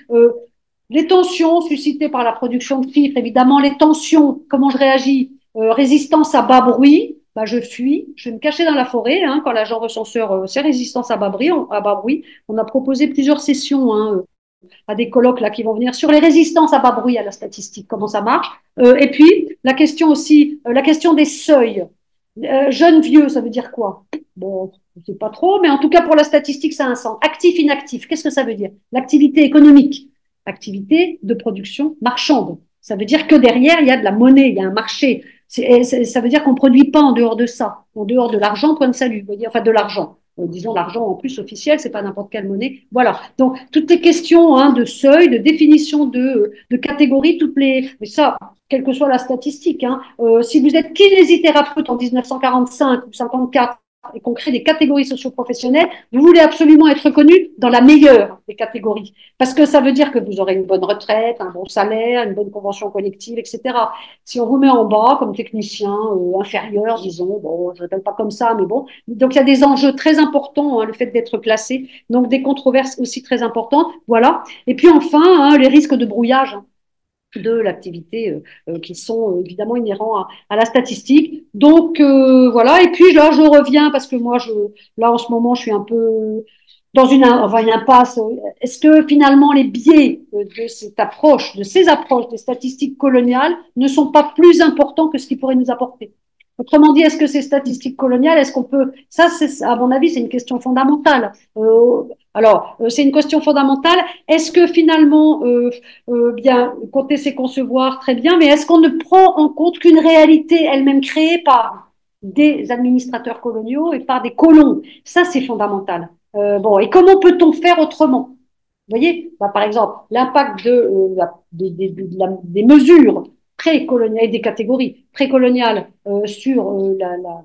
les tensions suscitées par la production de chiffres, évidemment, les tensions, comment je réagis? Résistance à bas bruit, je fuis, je vais me cacher dans la forêt. Quand l'agent recenseur, c'est résistance à bas bruit, on a proposé plusieurs sessions à des colloques là qui vont venir sur les résistances à bas bruit à la statistique, comment ça marche. Et puis la question aussi, la question des seuils. Jeune, vieux, ça veut dire quoi? Bon, je ne sais pas trop, mais en tout cas pour la statistique, ça a un sens. Actif, inactif, qu'est-ce que ça veut dire? L'activité économique, activité de production marchande. Ça veut dire que derrière, il y a de la monnaie, il y a un marché. Ça veut dire qu'on ne produit pas en dehors de ça, en dehors de l'argent, point de salut, vous voyez, enfin de l'argent. Disons l'argent en plus officiel, c'est pas n'importe quelle monnaie. Voilà. Donc toutes les questions de seuil, de définition de catégories, mais ça, quelle que soit la statistique. Si vous êtes kinésithérapeute en 1945 ou 54 et qu'on crée des catégories socio-professionnelles, vous voulez absolument être reconnu dans la meilleure des catégories. Parce que ça veut dire que vous aurez une bonne retraite, un bon salaire, une bonne convention collective, etc. Si on vous met en bas comme technicien inférieur, disons, bon, je ne l'appelle pas comme ça, mais bon. Donc il y a des enjeux très importants, le fait d'être classé. Donc des controverses aussi très importantes. Voilà. Et puis enfin, les risques de brouillage de l'activité qui sont évidemment inhérents à la statistique. Donc voilà, et puis là je reviens parce que moi là en ce moment je suis un peu dans une impasse. Est-ce que finalement les biais de ces approches des statistiques coloniales ne sont pas plus importants que ce qu'ils pourraient nous apporter? Autrement dit, est-ce que ces statistiques coloniales, est-ce qu'on peut, ça, à mon avis, c'est une question fondamentale. C'est une question fondamentale. Est-ce que finalement, bien, compter c'est concevoir, très bien, mais est-ce qu'on ne prend en compte qu'une réalité elle-même créée par des administrateurs coloniaux et par des colons? Ça, c'est fondamental. Et comment peut-on faire autrement? Vous voyez, par exemple, l'impact des mesures précoloniales, des catégories précoloniales sur la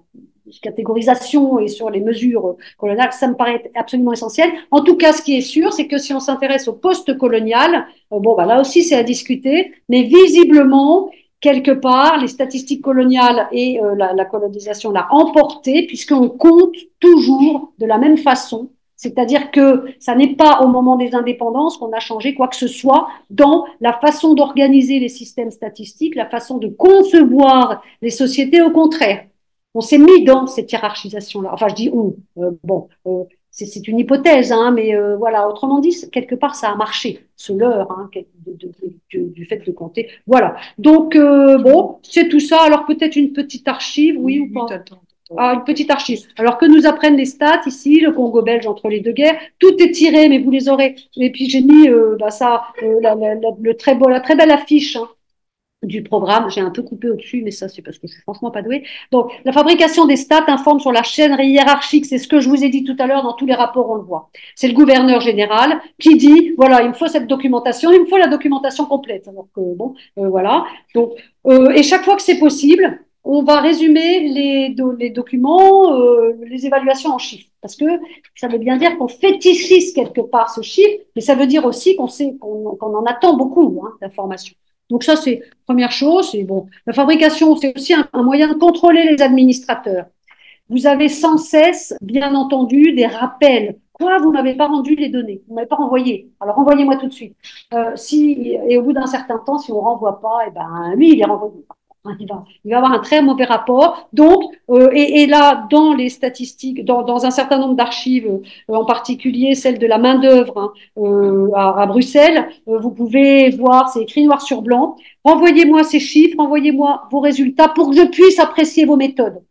catégorisation et sur les mesures coloniales, ça me paraît absolument essentiel. En tout cas, ce qui est sûr, c'est que si on s'intéresse au post-colonial, là aussi c'est à discuter, mais visiblement, quelque part, les statistiques coloniales et la colonisation l'a emporté, puisqu'on compte toujours de la même façon. C'est-à-dire que ça n'est pas au moment des indépendances qu'on a changé quoi que ce soit dans la façon d'organiser les systèmes statistiques, la façon de concevoir les sociétés. Au contraire, on s'est mis dans cette hiérarchisation-là. Enfin, je dis c'est une hypothèse, mais voilà. Autrement dit, quelque part, ça a marché, ce leurre du fait de compter. Voilà. Donc, c'est tout ça. Alors, peut-être une petite archive, oui ou pas? Une petite archive. Alors que nous apprennent les stats ici, le Congo belge entre les deux guerres, tout est tiré, mais vous les aurez. Et puis j'ai mis la très belle affiche du programme. J'ai un peu coupé au-dessus, mais ça c'est parce que je suis franchement pas douée. Donc la fabrication des stats informe sur la chaîne hiérarchique. C'est ce que je vous ai dit tout à l'heure, dans tous les rapports on le voit. C'est le gouverneur général qui dit voilà, il me faut cette documentation, il me faut la documentation complète. Alors que voilà. Donc et chaque fois que c'est possible, on va résumer les documents, les évaluations en chiffres. Parce que ça veut bien dire qu'on fétichise quelque part ce chiffre, mais ça veut dire aussi qu'on en attend beaucoup d'informations. Donc ça, c'est première chose. C'est bon. La fabrication, c'est aussi un moyen de contrôler les administrateurs. Vous avez sans cesse, bien entendu, des rappels. Quoi, vous m'avez pas rendu les données, vous m'avez pas renvoyé. Alors envoyez-moi tout de suite. Et au bout d'un certain temps, si on renvoie pas, lui, il est renvoyé. hein, il va avoir un très mauvais rapport. Donc, et là, dans les statistiques, dans un certain nombre d'archives, en particulier celle de la main-d'œuvre hein, à Bruxelles, vous pouvez voir, c'est écrit noir sur blanc. Renvoyez-moi ces chiffres, renvoyez-moi vos résultats pour que je puisse apprécier vos méthodes.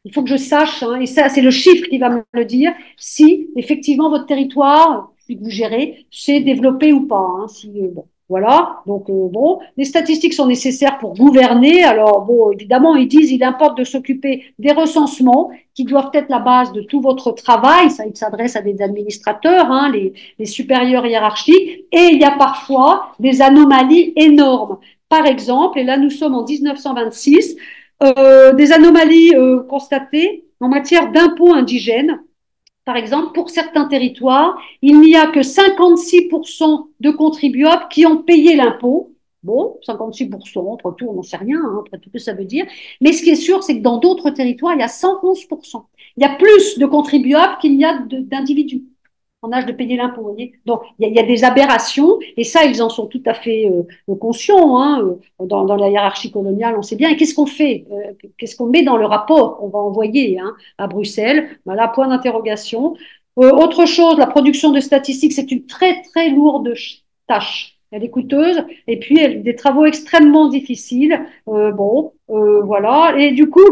Il faut que je sache, hein, et ça, c'est le chiffre qui va me le dire, si effectivement votre territoire, celui que vous gérez, s'est développé ou pas. Hein, si, bon, voilà, donc bon, les statistiques sont nécessaires pour gouverner. Alors, bon, évidemment, ils disent il importe de s'occuper des recensements qui doivent être la base de tout votre travail. Ça, il s'adresse à des administrateurs, hein, les supérieurs hiérarchiques, et il y a parfois des anomalies énormes. Par exemple, et là nous sommes en 1926, des anomalies constatées en matière d'impôts indigènes. Par exemple, pour certains territoires, il n'y a que 56% de contribuables qui ont payé l'impôt. Bon, 56%, après tout, on n'en sait rien, hein, après tout ce que ça veut dire. Mais ce qui est sûr, c'est que dans d'autres territoires, il y a 111%. Il y a plus de contribuables qu'il y a d'individus en âge de payer l'impôt. Vous voyez. Donc, il y a des aberrations, et ça, ils en sont tout à fait conscients. Hein, dans la hiérarchie coloniale, on sait bien. Et qu'est-ce qu'on fait qu'est-ce qu'on met dans le rapport qu'on va envoyer hein, à Bruxelles? Voilà, point d'interrogation. Autre chose, la production de statistiques, c'est une très, très lourde tâche. Elle est coûteuse et puis elle, des travaux extrêmement difficiles. Bon, voilà. Et du coup,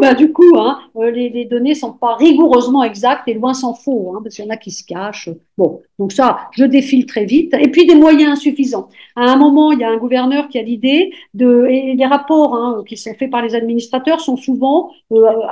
hein, les données sont pas rigoureusement exactes et loin s'en faut, hein, parce qu'il y en a qui se cachent. Bon, donc ça, je défile très vite. Et puis des moyens insuffisants. À un moment, il y a un gouverneur qui a l'idée et les rapports hein, qui sont faits par les administrateurs sont souvent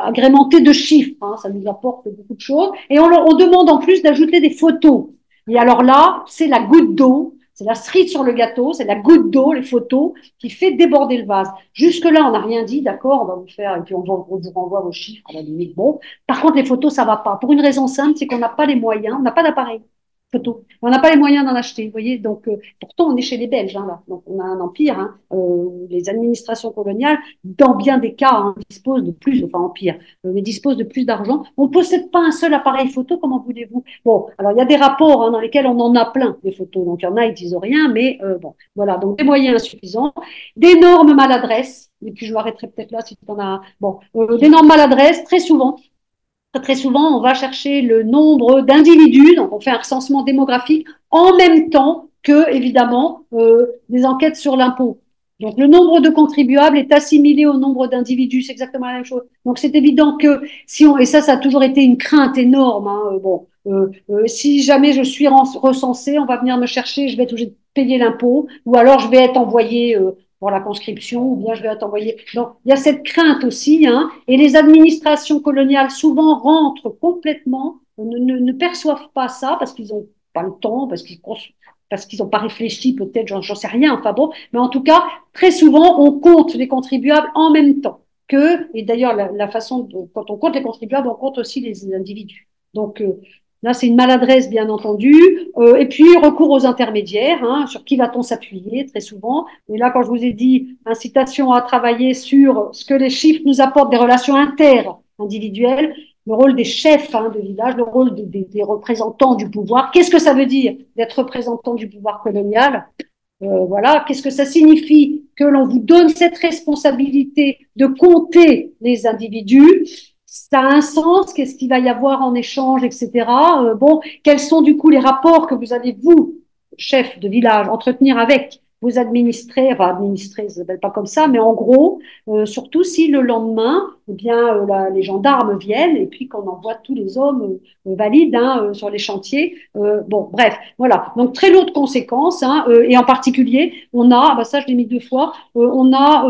agrémentés de chiffres. Hein, ça nous apporte beaucoup de choses. Et on demande en plus d'ajouter des photos. Et alors là, c'est la goutte d'eau. C'est la cerise sur le gâteau, c'est la goutte d'eau, les photos, qui fait déborder le vase. Jusque-là, on n'a rien dit, d'accord, on va vous faire, et puis on vous renvoie vos chiffres à la limite. Bon, par contre, les photos, ça va pas. Pour une raison simple, c'est qu'on n'a pas les moyens, on n'a pas d'appareil photo. On n'a pas les moyens d'en acheter, vous voyez. Donc, pourtant, on est chez les Belges, hein, là. Donc, on a un empire. Hein. Les administrations coloniales, dans bien des cas, hein, disposent de plus, enfin empire, mais disposent de plus d'argent. On ne possède pas un seul appareil photo, comment voulez-vous? Bon, alors il y a des rapports hein, dans lesquels on en a plein des photos. Donc, il y en a, ils disent rien, mais bon, voilà. Donc, des moyens insuffisants, d'énormes maladresses. Et puis, je m'arrêterai peut-être là si tu en as. Bon, d'énormes maladresses, très souvent. Très souvent, on va chercher le nombre d'individus, donc on fait un recensement démographique en même temps que, évidemment, des enquêtes sur l'impôt. Donc, le nombre de contribuables est assimilé au nombre d'individus, c'est exactement la même chose. Donc, c'est évident que si on, et ça a toujours été une crainte énorme, hein, bon, si jamais je suis recensé, on va venir me chercher, je vais être obligé de payer l'impôt, ou alors je vais être envoyé pour la conscription, ou bien je vais être envoyé. Donc, il y a cette crainte aussi, hein, et les administrations coloniales souvent rentrent complètement, ne perçoivent pas ça parce qu'ils n'ont pas le temps, parce qu'ils n'ont pas réfléchi, peut-être, j'en sais rien, enfin bon, mais en tout cas, très souvent, on compte les contribuables en même temps que, et d'ailleurs, la façon, quand on compte les contribuables, on compte aussi les individus. Donc, là, c'est une maladresse, bien entendu. Et puis, recours aux intermédiaires. Hein, sur qui va-t-on s'appuyer très souvent? Et là, quand je vous ai dit incitation à travailler sur ce que les chiffres nous apportent des relations inter-individuelles, le rôle des chefs hein, de village, le rôle des représentants du pouvoir. Qu'est-ce que ça veut dire d'être représentant du pouvoir colonial? Voilà, qu'est-ce que ça signifie que l'on vous donne cette responsabilité de compter les individus? Ça a un sens, qu'est-ce qu'il va y avoir en échange, etc. Bon, quels sont du coup les rapports que vous allez, vous, chef de village, entretenir avec vos administrés, enfin administrés, ça ne s'appelle pas comme ça, mais en gros, surtout si le lendemain, eh bien, les gendarmes viennent et puis qu'on envoie tous les hommes valides hein, sur les chantiers. Bon, bref, voilà. Donc, très lourdes conséquences, hein, et en particulier, on a, bah ça je l'ai mis deux fois, on a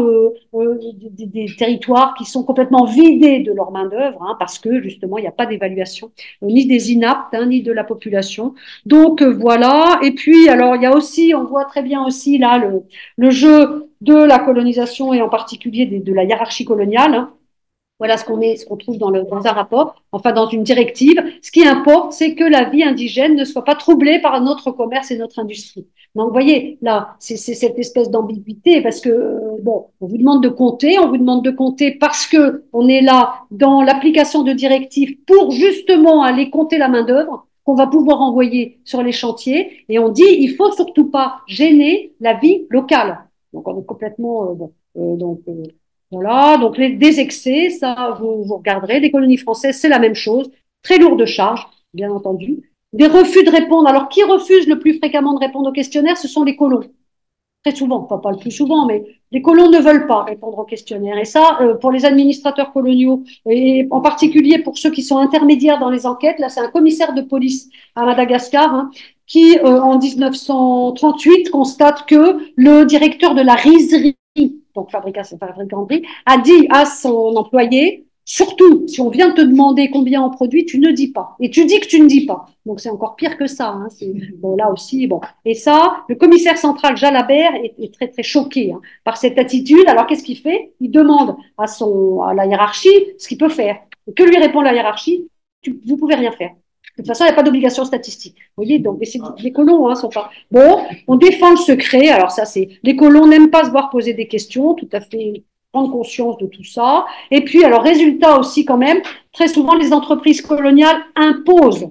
des territoires qui sont complètement vidés de leur main-d'œuvre, hein, parce que justement, il n'y a pas d'évaluation, ni des inaptes, hein, ni de la population. Donc, voilà. Et puis, alors, il y a aussi, on voit très bien aussi là le jeu de la colonisation et en particulier de la hiérarchie coloniale. Hein. Voilà ce qu'on trouve dans un rapport, enfin dans une directive. Ce qui importe, c'est que la vie indigène ne soit pas troublée par notre commerce et notre industrie. Donc, vous voyez, là, c'est cette espèce d'ambiguïté parce que, bon, on vous demande de compter parce que on est là dans l'application de directives pour justement aller compter la main-d'œuvre qu'on va pouvoir envoyer sur les chantiers. Et on dit, il faut surtout pas gêner la vie locale. Donc, on est complètement, bon, donc, Voilà, donc des excès, ça, vous regarderez. Les colonies françaises, c'est la même chose. Très lourd de charge, bien entendu. Des refus de répondre. Alors, qui refuse le plus fréquemment de répondre au questionnaire? Ce sont les colons. Très souvent, enfin pas le plus souvent, mais les colons ne veulent pas répondre au questionnaire. Et ça, pour les administrateurs coloniaux, et en particulier pour ceux qui sont intermédiaires dans les enquêtes, là c'est un commissaire de police à Madagascar, hein, qui en 1938 constate que le directeur de la rizerie, donc fabricanterie, a dit à son employé, surtout, si on vient te demander combien on produit, tu ne dis pas. Et tu dis que tu ne dis pas. Donc c'est encore pire que ça. Hein. Bon, là aussi, bon. Et ça, le commissaire central Jalabert est très très choqué, hein, par cette attitude. Alors qu'est-ce qu'il fait? Il demande à la hiérarchie ce qu'il peut faire. Et que lui répond la hiérarchie? Vous pouvez rien faire. De toute façon, il n'y a pas d'obligation statistique. Vous voyez, donc les colons, hein, sont pas. Bon, on défend le secret. Alors ça, c'est les colons n'aiment pas se voir poser des questions. Tout à fait prendre conscience de tout ça. Et puis, alors résultat aussi quand même, très souvent les entreprises coloniales imposent.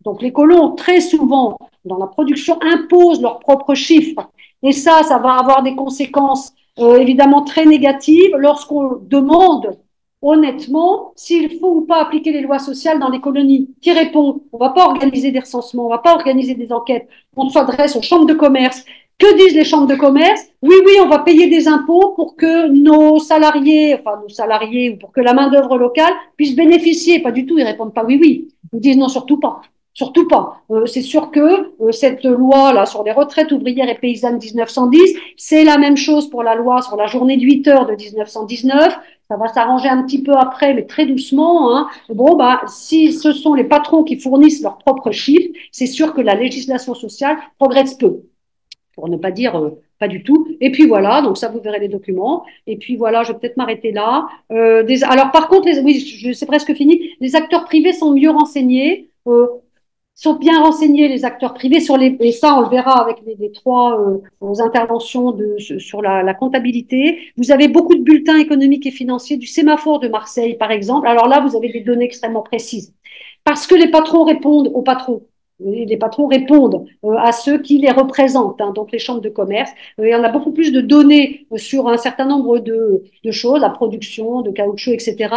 Donc les colons très souvent dans la production imposent leurs propres chiffres. Et ça va avoir des conséquences évidemment très négatives lorsqu'on demande honnêtement s'il faut ou pas appliquer les lois sociales dans les colonies. Qui répond? On ne va pas organiser des recensements, on ne va pas organiser des enquêtes. On s'adresse aux chambres de commerce. Que disent les chambres de commerce? Oui, oui, on va payer des impôts pour que nos salariés, ou pour que la main-d'œuvre locale puisse bénéficier. Pas du tout, ils répondent pas oui, oui. Ils disent non, surtout pas. Surtout pas. C'est sûr que cette loi là sur les retraites ouvrières et paysannes 1910, c'est la même chose pour la loi sur la journée de 8 heures de 1919. Ça va s'arranger un petit peu après, mais très doucement. Hein. Bon, bah, si ce sont les patrons qui fournissent leurs propres chiffres, c'est sûr que la législation sociale progresse peu, pour ne pas dire pas du tout. Et puis voilà, donc ça, vous verrez les documents. Et puis voilà, je vais peut-être m'arrêter là. Alors par contre, oui, c'est presque fini. Les acteurs privés sont mieux renseignés. Sont bien renseignés les acteurs privés sur et ça on le verra avec les trois interventions sur la comptabilité. Vous avez beaucoup de bulletins économiques et financiers du sémaphore de Marseille par exemple. Alors là vous avez des données extrêmement précises parce que les patrons répondent aux patrons. Les patrons répondent à ceux qui les représentent, hein, donc les chambres de commerce. Il y en a beaucoup plus de données sur un certain nombre de choses, la production de caoutchouc, etc.,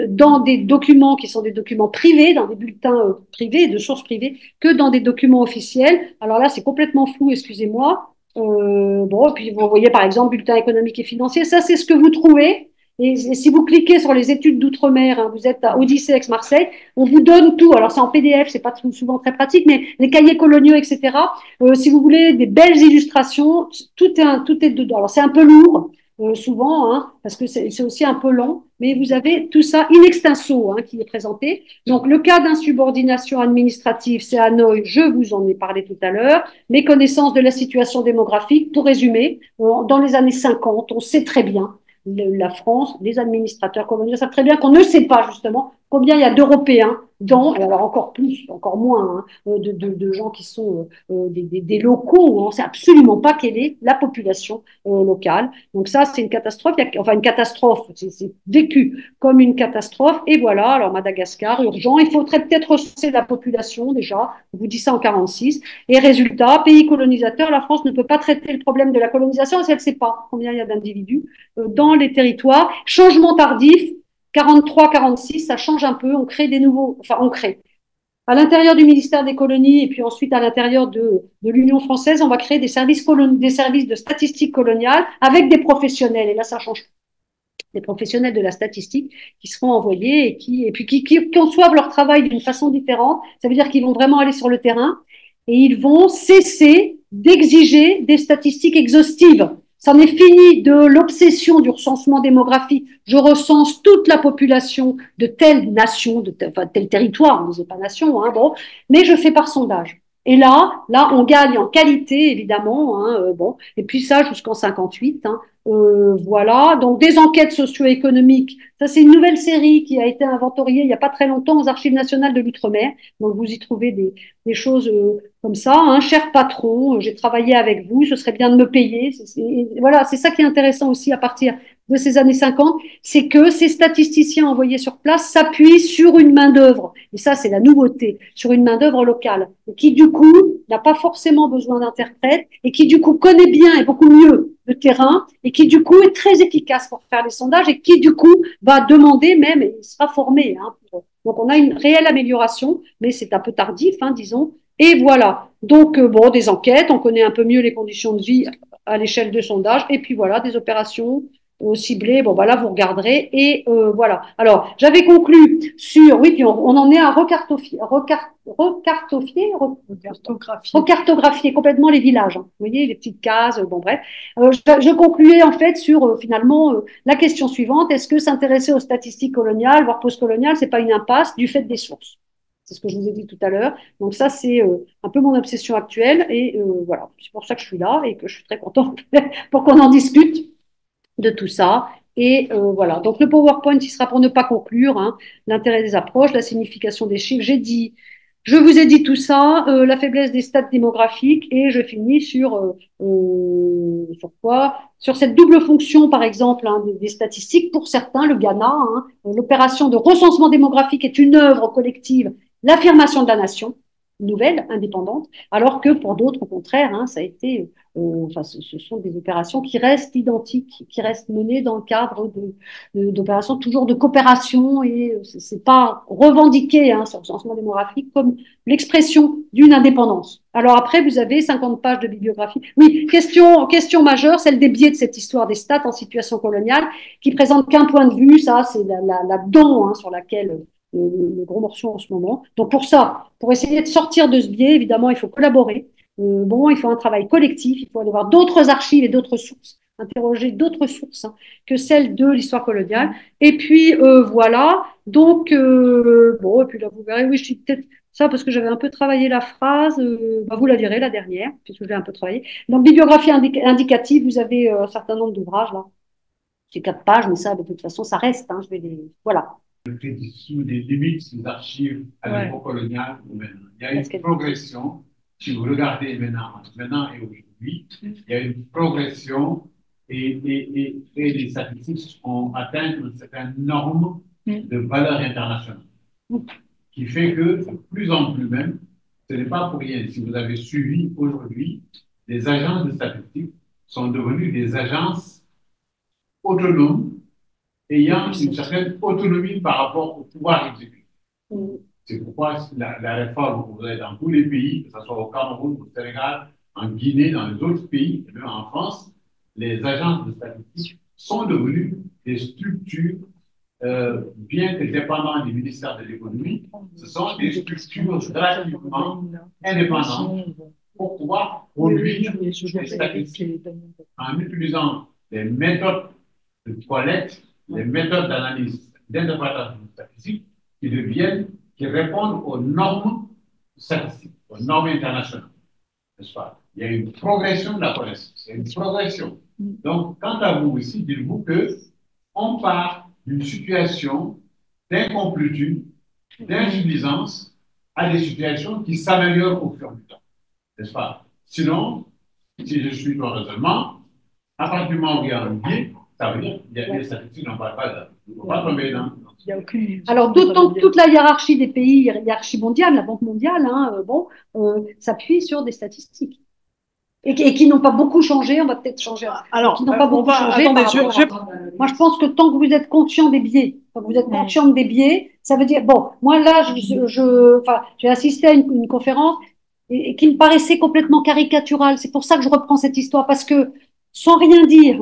dans des documents qui sont des documents privés, dans des bulletins privés, de sources privées, que dans des documents officiels. Alors là, c'est complètement flou, excusez-moi. Bon, et puis vous voyez par exemple bulletin économique et financier, ça c'est ce que vous trouvez. Et si vous cliquez sur les études d'outre-mer, hein, vous êtes à Odyssée Aix-Marseille, on vous donne tout. Alors c'est en PDF, c'est pas souvent très pratique, mais les cahiers coloniaux, etc. Si vous voulez des belles illustrations, tout est dedans. Alors c'est un peu lourd, souvent, hein, parce que c'est aussi un peu lent, mais vous avez tout ça in extenso, hein, qui est présenté. Donc le cas d'insubordination administrative, c'est à Hanoï, je vous en ai parlé tout à l'heure. Méconnaissance de la situation démographique, pour résumer, dans les années 50, on sait très bien la France, les administrateurs coloniaux savent très bien qu'on ne sait pas justement combien il y a d'Européens dans, et alors encore plus, encore moins, hein, de gens qui sont des locaux, on ne sait absolument pas quelle est la population locale. Donc ça, c'est une catastrophe, enfin une catastrophe, c'est vécu comme une catastrophe. Et voilà, alors Madagascar, urgent, il faudrait peut-être recenser la population déjà, je vous dis ça en 46. Et résultat, pays colonisateur, la France ne peut pas traiter le problème de la colonisation parce qu'elle ne sait pas combien il y a d'individus dans les territoires. Changement tardif, 43-46, ça change un peu, on crée des nouveaux, enfin on crée. À l'intérieur du ministère des colonies et puis ensuite à l'intérieur de l'Union française, on va créer des services de statistiques coloniales avec des professionnels. Et là, ça change. Des professionnels de la statistique qui seront envoyés et puis qui conçoivent leur travail d'une façon différente. Ça veut dire qu'ils vont vraiment aller sur le terrain et ils vont cesser d'exiger des statistiques exhaustives. C'en est fini de l'obsession du recensement démographique. Je recense toute la population de telle nation, enfin, tel territoire, on ne dit pas nation, hein, bon, mais je fais par sondage. Et là, on gagne en qualité, évidemment. Hein, bon, et puis ça jusqu'en 58. Hein, voilà, donc des enquêtes socio-économiques. Ça, c'est une nouvelle série qui a été inventoriée il n'y a pas très longtemps aux Archives nationales de l'Outre-mer. Donc, vous y trouvez des choses comme ça. Hein. Cher patron, j'ai travaillé avec vous, ce serait bien de me payer. Voilà, c'est ça qui est intéressant aussi à partir de ces années 50, c'est que ces statisticiens envoyés sur place s'appuient sur une main-d'œuvre. Et ça, c'est la nouveauté, sur une main-d'œuvre locale, qui du coup n'a pas forcément besoin d'interprètes et qui du coup connaît bien et beaucoup mieux le terrain et qui du coup est très efficace pour faire les sondages et qui du coup va demander même, et il sera formé. Hein, donc on a une réelle amélioration, mais c'est un peu tardif, hein, disons. Et voilà. Donc, bon, des enquêtes, on connaît un peu mieux les conditions de vie à l'échelle de sondage. Et puis voilà, des opérations ciblées. Bon, bah là, vous regarderez. Et voilà. Alors, j'avais conclu sur, oui, puis on en est à recartographier complètement les villages. Hein. Vous voyez, les petites cases, bon, bref. Je concluais en fait sur finalement la question suivante. Est-ce que s'intéresser aux statistiques coloniales, voire postcoloniales, c'est pas une impasse du fait des sources? C'est ce que je vous ai dit tout à l'heure. Donc ça, c'est un peu mon obsession actuelle. Et voilà, c'est pour ça que je suis là et que je suis très contente pour qu'on en discute de tout ça. Et voilà, donc le PowerPoint, il sera pour ne pas conclure, hein, l'intérêt des approches, la signification des chiffres. Je vous ai dit tout ça, la faiblesse des stats démographiques, et je finis sur quoi? Sur cette double fonction, par exemple, hein, des statistiques. Pour certains, le Ghana, hein, l'opération de recensement démographique est une œuvre collective, l'affirmation de la nation nouvelle, indépendante, alors que pour d'autres, au contraire, hein, ça a été enfin, ce sont des opérations qui restent identiques, qui restent menées dans le cadre d'opérations toujours de coopération et c'est pas revendiqué hein, sur le changement démographique comme l'expression d'une indépendance. Alors après, vous avez 50 pages de bibliographie. Oui, question majeure, celle des biais de cette histoire des stats en situation coloniale, qui présente qu'un point de vue, ça c'est la dent hein, sur laquelle le gros morceau en ce moment. Donc pour ça, pour essayer de sortir de ce biais, évidemment, il faut collaborer. Bon, il faut un travail collectif, il faut aller voir d'autres archives et d'autres sources, interroger d'autres sources hein, que celles de l'histoire coloniale. Et puis voilà, donc bon, et puis là vous verrez, oui, je suis peut-être ça parce que j'avais un peu travaillé la phrase, bah, vous la lirez la dernière, puisque je l'ai un peu travaillé. Donc bibliographie indicative, vous avez un certain nombre d'ouvrages là, c'est 4 pages, mais ça de toute façon ça reste, hein, je vais les voilà. Sous des limites des archives à l'époque coloniale ou maintenant. Il y a une progression. Si vous regardez maintenant et aujourd'hui, il y a une progression et les statistiques ont atteint une certaine norme de valeur internationale, qui fait que de plus en plus même, ce n'est pas pour rien. Si vous avez suivi aujourd'hui, les agences de statistiques sont devenues des agences autonomes ayant une certaine autonomie par rapport au pouvoir exécutif. C'est pourquoi la réforme que vous avez dans tous les pays, que ce soit au Cameroun, au Sénégal, en Guinée, dans les autres pays, et même en France, les agences de statistiques sont devenues des structures, bien que dépendantes du ministère de l'économie, ce sont des structures relativement indépendantes pour pouvoir produire des statistiques en utilisant les méthodes de toilette, les méthodes d'analyse, d'interprétation statistique qui répondent aux normes statistiques, aux normes internationales. N'est-ce pas? Il y a une progression de la connaissance. Il y a une progression. Donc, quant à vous aussi, dites-vous qu'on part d'une situation d'incomplétude, d'insuffisance, à des situations qui s'améliorent au fur et à mesure. N'est-ce pas? Sinon, si je suis dans le raisonnement, à partir du moment où il y a un biais, ça veut dire qu'il y a des statistiques qui n'ont pas de ne pas tomber dans. Alors, d'autant que toute la hiérarchie des pays, hiérarchie mondiale, la Banque mondiale, hein, s'appuie sur des statistiques. Et qui n'ont pas beaucoup changé, on va peut-être changer. Alors, qui n'ont pas beaucoup changé. Attendez, moi, je pense que tant que vous êtes conscient des biais, quand vous êtes conscient des biais, ça veut dire, bon, moi là, j'ai assisté à une conférence et qui me paraissait complètement caricaturale. C'est pour ça que je reprends cette histoire, parce que sans rien dire,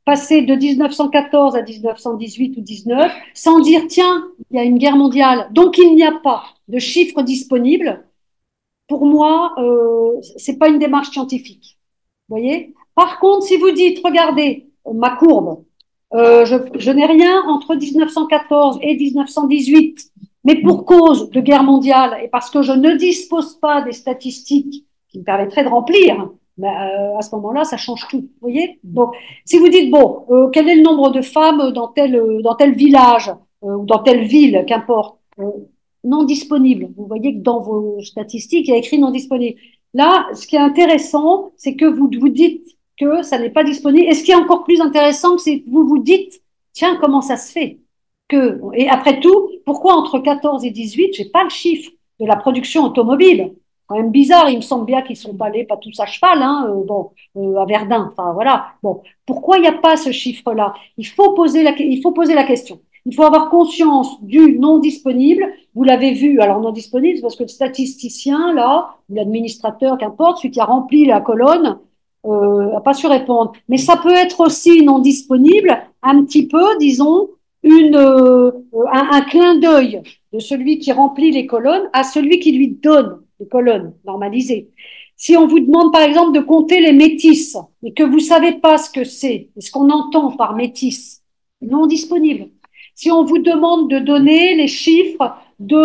passer de 1914 à 1918 ou 19, sans dire, tiens, il y a une guerre mondiale, donc il n'y a pas de chiffres disponibles, pour moi, c'est pas une démarche scientifique. Vous voyez? Par contre, si vous dites, regardez, ma courbe, je n'ai rien entre 1914 et 1918, mais pour cause de guerre mondiale et parce que je ne dispose pas des statistiques qui me permettraient de remplir, à ce moment-là, ça change tout. Vous voyez? Bon, si vous dites, bon, quel est le nombre de femmes dans tel village ou dans telle ville, qu'importe, non disponible. Vous voyez que dans vos statistiques, il y a écrit non disponible. Là, ce qui est intéressant, c'est que vous dites que ça n'est pas disponible. Et ce qui est encore plus intéressant, c'est que vous vous dites, tiens, comment ça se fait que, et après tout, pourquoi entre 14 et 18, j'ai pas le chiffre de la production automobile? Quand même bizarre, il me semble bien qu'ils sont pas tous à cheval, hein, à Verdun, enfin voilà. Bon, pourquoi il n'y a pas ce chiffre-là? Il faut poser la question. Il faut avoir conscience du non disponible. Vous l'avez vu, alors non disponible, c'est parce que le statisticien, là, ou l'administrateur, qu'importe, celui qui a rempli la colonne, n'a pas su répondre. Mais ça peut être aussi non disponible, un petit peu, disons, un clin d'œil de celui qui remplit les colonnes à celui qui lui donne les colonnes normalisées. Si on vous demande, par exemple, de compter les métis, et que vous ne savez pas ce que c'est, et ce qu'on entend par métis, non disponible. Si on vous demande de donner les chiffres de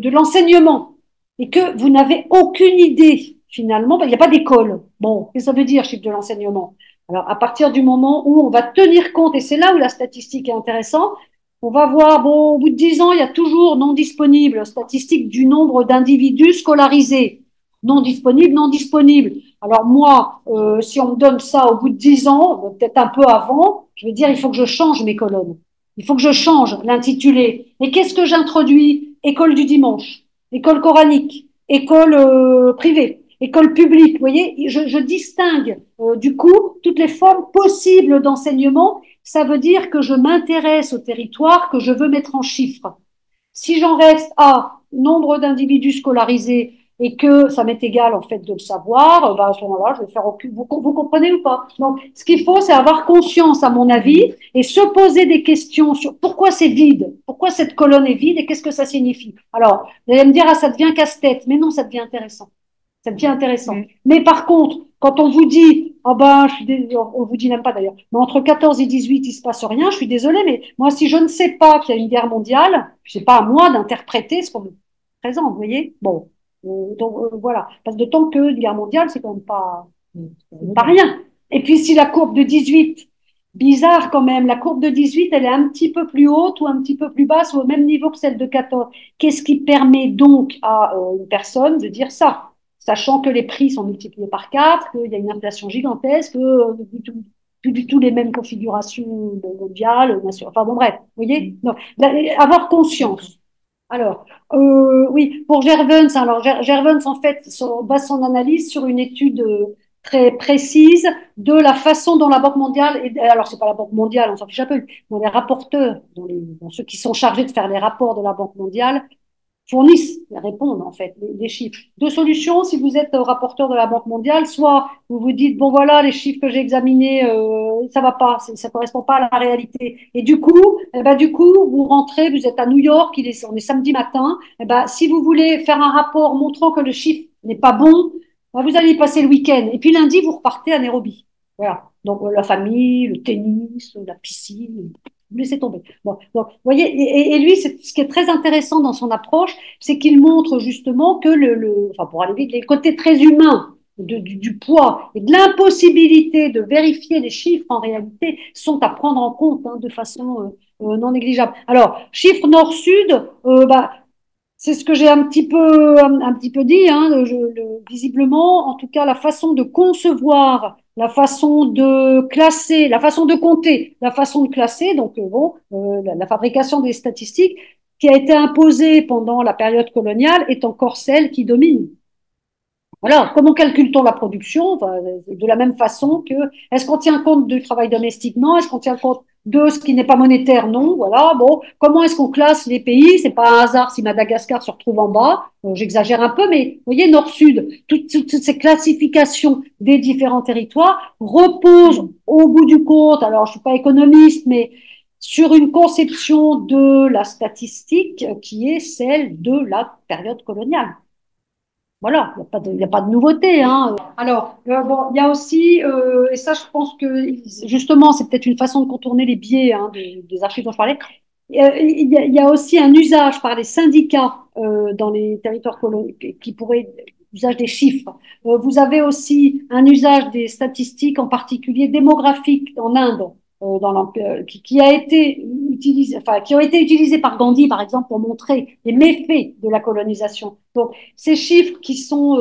l'enseignement, et que vous n'avez aucune idée, finalement, il n'y a pas d'école. Bon, qu'est-ce que ça veut dire, chiffre de l'enseignement? Alors, à partir du moment où on va tenir compte, et c'est là où la statistique est intéressante, on va voir, bon, au bout de 10 ans, il y a toujours non disponible, statistique du nombre d'individus scolarisés. Non disponible, non disponible. Alors moi, si on me donne ça au bout de 10 ans, peut-être un peu avant, je vais dire, il faut que je change mes colonnes. Il faut que je change l'intitulé. Et qu'est-ce que j'introduis? École du dimanche, école coranique, école privée, école publique. Vous voyez, je distingue du coup toutes les formes possibles d'enseignement. Ça veut dire que je m'intéresse au territoire que je veux mettre en chiffres. Si j'en reste à nombre d'individus scolarisés et que ça m'est égal en fait de le savoir, ben à ce moment-là, je vais faire aucune. Vous comprenez ou pas? Donc, ce qu'il faut, c'est avoir conscience, à mon avis, et se poser des questions sur pourquoi c'est vide, pourquoi cette colonne est vide et qu'est-ce que ça signifie. Alors, vous allez me dire, ah, ça devient casse-tête, mais non, ça devient intéressant. Ça devient intéressant. Mais par contre, quand on vous dit, oh ben, on vous dit même pas d'ailleurs, mais entre 14 et 18, il se passe rien, je suis désolée, mais moi, si je ne sais pas qu'il y a une guerre mondiale, c'est pas à moi d'interpréter ce qu'on me présente, vous voyez? Bon. Voilà. Parce que tant que une guerre mondiale, c'est quand même pas rien. Et puis, si la courbe de 18, bizarre quand même, la courbe de 18, elle est un petit peu plus haute ou un petit peu plus basse ou au même niveau que celle de 14. Qu'est-ce qui permet donc à une personne de dire ça? Sachant que les prix sont multipliés par 4, qu'il y a une inflation gigantesque, que plus du tout les mêmes configurations mondiales, enfin bon bref, vous voyez, donc, avoir conscience. Alors, oui, pour Gervens, alors Gervens en fait base son analyse sur une étude très précise de la façon dont la Banque mondiale, alors c'est pas la Banque mondiale, on s'en fiche un peu, mais les rapporteurs, dans ceux qui sont chargés de faire les rapports de la Banque mondiale, fournissent, répondent en fait les chiffres. Deux solutions, si vous êtes rapporteur de la Banque mondiale, soit vous vous dites, bon voilà, les chiffres que j'ai examinés, ça va pas, ça correspond pas à la réalité. Et du coup, vous rentrez, vous êtes à New York, on est samedi matin, si vous voulez faire un rapport montrant que le chiffre n'est pas bon, vous allez y passer le week-end. Et puis lundi, vous repartez à Nairobi. Voilà. Donc la famille, le tennis, la piscine, vous laissez tomber. Bon, donc, vous voyez, et lui, ce qui est très intéressant dans son approche, c'est qu'il montre justement que enfin, pour aller vite, les côtés très humains du poids et de l'impossibilité de vérifier les chiffres en réalité sont à prendre en compte de façon non négligeable. Alors, chiffre nord-sud, c'est ce que j'ai un petit peu dit, visiblement, en tout cas, la façon de concevoir, la façon de classer, la façon de compter, la façon de classer, donc la fabrication des statistiques qui a été imposée pendant la période coloniale est encore celle qui domine. Voilà, comment calcule-t-on la production? De la même façon que, est-ce qu'on tient compte du travail domestique? Non. Est-ce qu'on tient compte de ce qui n'est pas monétaire? Non. Voilà, bon, comment est-ce qu'on classe les pays? C'est pas un hasard si Madagascar se retrouve en bas. J'exagère un peu, mais vous voyez, nord-sud, toutes ces classifications des différents territoires reposent au bout du compte, alors je suis pas économiste, mais sur une conception de la statistique qui est celle de la période coloniale. Voilà, il n'y a pas de nouveauté. Alors, bon, il y a aussi, et ça, je pense que justement, c'est peut-être une façon de contourner les biais des archives dont je parlais. Il y a aussi un usage par les syndicats dans les territoires qui pourrait usage des chiffres. Vous avez aussi un usage des statistiques, en particulier démographiques en Inde. Qui a été utilisé, enfin, qui ont été utilisés par Gandhi, par exemple, pour montrer les méfaits de la colonisation. Donc, ces chiffres qui sont,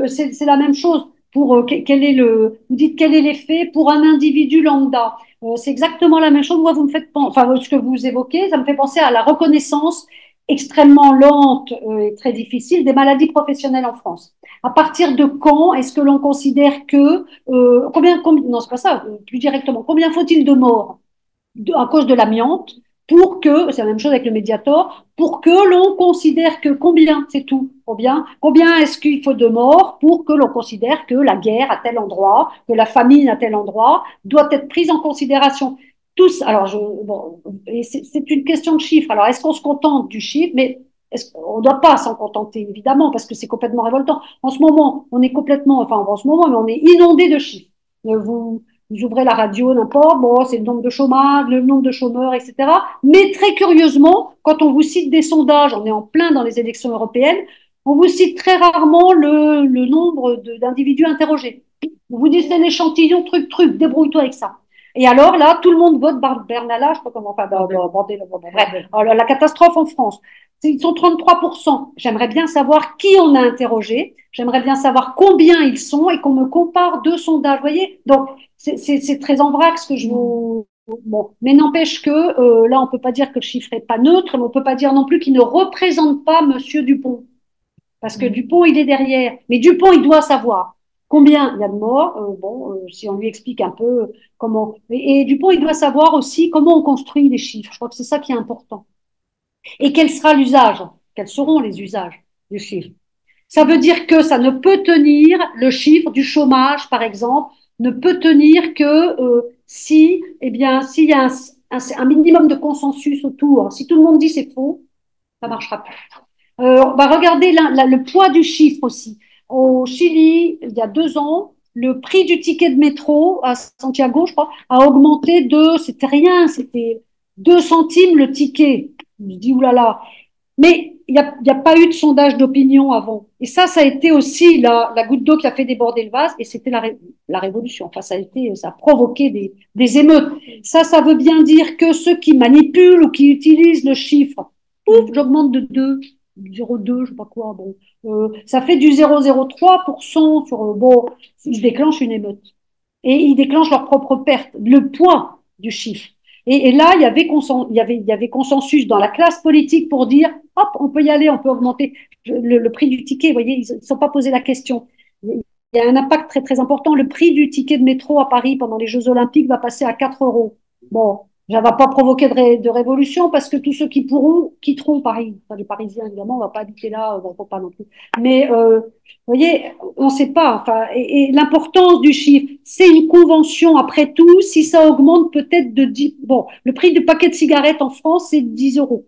c'est la même chose. quel est vous dites quel est l'effet pour un individu lambda. C'est exactement la même chose. Moi, vous me faites, enfin, ce que vous évoquez, ça me fait penser à la reconnaissance extrêmement lente et très difficile des maladies professionnelles en France. À partir de quand est-ce que l'on considère que non, c'est pas ça, plus directement, combien faut-il de morts à cause de l'amiante pour que, c'est la même chose avec le Mediator, pour que l'on considère que combien, c'est tout, combien est-ce qu'il faut de morts pour que l'on considère que la guerre à tel endroit, que la famine à tel endroit doit être prise en considération. Tous, alors c'est une question de chiffres. Alors est-ce qu'on se contente du chiffre? Mais on ne doit pas s'en contenter, évidemment, parce que c'est complètement révoltant. En ce moment, on est complètement, enfin en ce moment, mais on est inondé de chiffres. Vous ouvrez la radio, n'importe, bon, c'est le nombre de chômage, le nombre de chômeurs, etc. Mais très curieusement, quand on vous cite des sondages, on est en plein dans les élections européennes, on vous cite très rarement le nombre d'individus interrogés. On vous dit c'est l'échantillon, truc, débrouille-toi avec ça. Et alors là, tout le monde vote Bernala, je ne sais pas comment, enfin, bref, la catastrophe en France. Ils sont 33%. J'aimerais bien savoir qui on a interrogé. J'aimerais bien savoir combien ils sont et qu'on me compare deux sondages. Vous voyez? Donc, c'est très en vrac ce que je vous. Bon, mais n'empêche que là, on peut pas dire que le chiffre est pas neutre, mais on peut pas dire non plus qu'il ne représente pas Monsieur Dupont, parce que Dupont il est derrière. Mais Dupont il doit savoir combien il y a de morts. Si on lui explique un peu comment. Et Dupont il doit savoir aussi comment on construit les chiffres. Je crois que c'est ça qui est important. Et quel sera l'usage? Quels seront les usages du chiffre? Ça veut dire que ça ne peut tenir, le chiffre du chômage, par exemple, ne peut tenir que s'il y a un minimum de consensus autour. Si tout le monde dit c'est faux, ça ne marchera plus. On va regarder le poids du chiffre aussi. Au Chili, il y a 2 ans, le prix du ticket de métro à Santiago, je crois, a augmenté c'était rien, c'était 2 centimes le ticket. Je dis, oulala. Mais il n'y a pas eu de sondage d'opinion avant. Et ça a été aussi la goutte d'eau qui a fait déborder le vase, et c'était la révolution. Enfin, ça a provoqué des émeutes. Ça veut bien dire que ceux qui manipulent ou qui utilisent le chiffre, pouf, j'augmente de 2, 0,2, je ne sais pas quoi, bon. Ça fait du 0,03% sur, ils déclenchent une émeute. Et ils déclenchent leur propre perte, le poids du chiffre. Et là, il y avait consensus dans la classe politique pour dire, hop, on peut y aller, on peut augmenter le prix du ticket. Vous voyez, ils ne se sont pas posé la question. Il y a un impact très, très important. Le prix du ticket de métro à Paris pendant les Jeux Olympiques va passer à 4 euros. Bon, ça ne va pas provoquer de révolution parce que tous ceux qui pourront quitteront Paris. Enfin, les Parisiens, évidemment, on ne va pas habiter là, bon, faut pas non plus. Mais vous voyez, on ne sait pas. Enfin, et l'importance du chiffre, c'est une convention. Après tout, si ça augmente peut-être de 10. Bon, le prix du paquet de cigarettes en France, c'est 10 euros.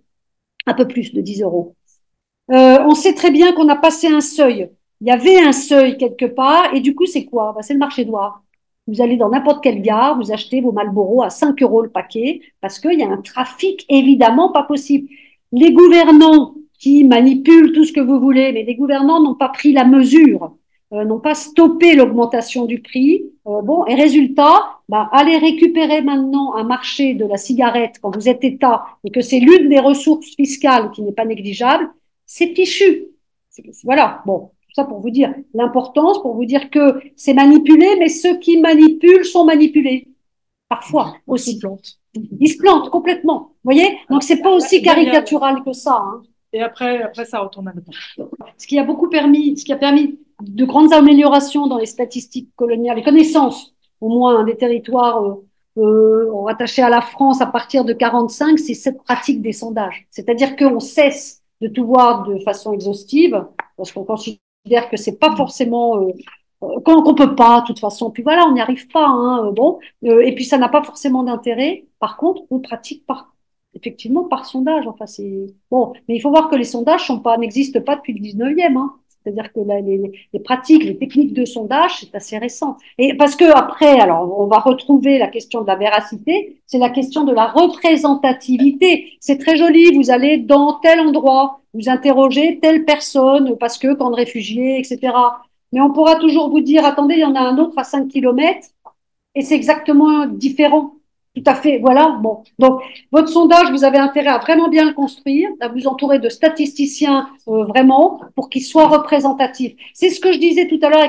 Un peu plus de 10 euros. On sait très bien qu'on a passé un seuil. Il y avait un seuil quelque part, et du coup, c'est quoi? C'est le marché noir. Vous allez dans n'importe quelle gare, vous achetez vos Marlboro à 5 euros le paquet, parce qu'il y a un trafic évidemment pas possible. Les gouvernants qui manipulent tout ce que vous voulez, mais les gouvernants n'ont pas pris la mesure, n'ont pas stoppé l'augmentation du prix. Et résultat, allez récupérer maintenant un marché de la cigarette quand vous êtes État et que c'est l'une des ressources fiscales qui n'est pas négligeable, c'est fichu. Voilà, bon. Ça pour vous dire l'importance, pour vous dire que c'est manipulé, mais ceux qui manipulent sont manipulés. Parfois aussi. Ils se plantent complètement. Vous voyez? Donc c'est pas aussi caricatural que ça. Hein. Et après, ça retourne à l'autre. Ce qui a permis de grandes améliorations dans les statistiques coloniales, les connaissances, au moins des territoires rattachés à la France à partir de 45, c'est cette pratique des sondages. C'est-à-dire qu'on cesse de tout voir de façon exhaustive, parce qu'on considère que c'est pas forcément qu'on peut pas de toute façon, puis voilà, on n'y arrive pas, hein, et puis ça n'a pas forcément d'intérêt. Par contre, on pratique effectivement par sondage. Enfin, c'est bon, mais il faut voir que les sondages n'existent pas depuis le 19e, hein. C'est-à-dire que là, les pratiques, les techniques de sondage, c'est assez récent. Et parce que après, alors, on va retrouver la question de la véracité, c'est la question de la représentativité. C'est très joli, vous allez dans tel endroit, vous interrogez telle personne parce que camp de réfugiés, etc. Mais on pourra toujours vous dire, attendez, il y en a un autre à 5 kilomètres et c'est exactement différent. Tout à fait, voilà. Bon, donc votre sondage, vous avez intérêt à vraiment bien le construire, à vous entourer de statisticiens vraiment pour qu'il soit représentatif. C'est ce que je disais tout à l'heure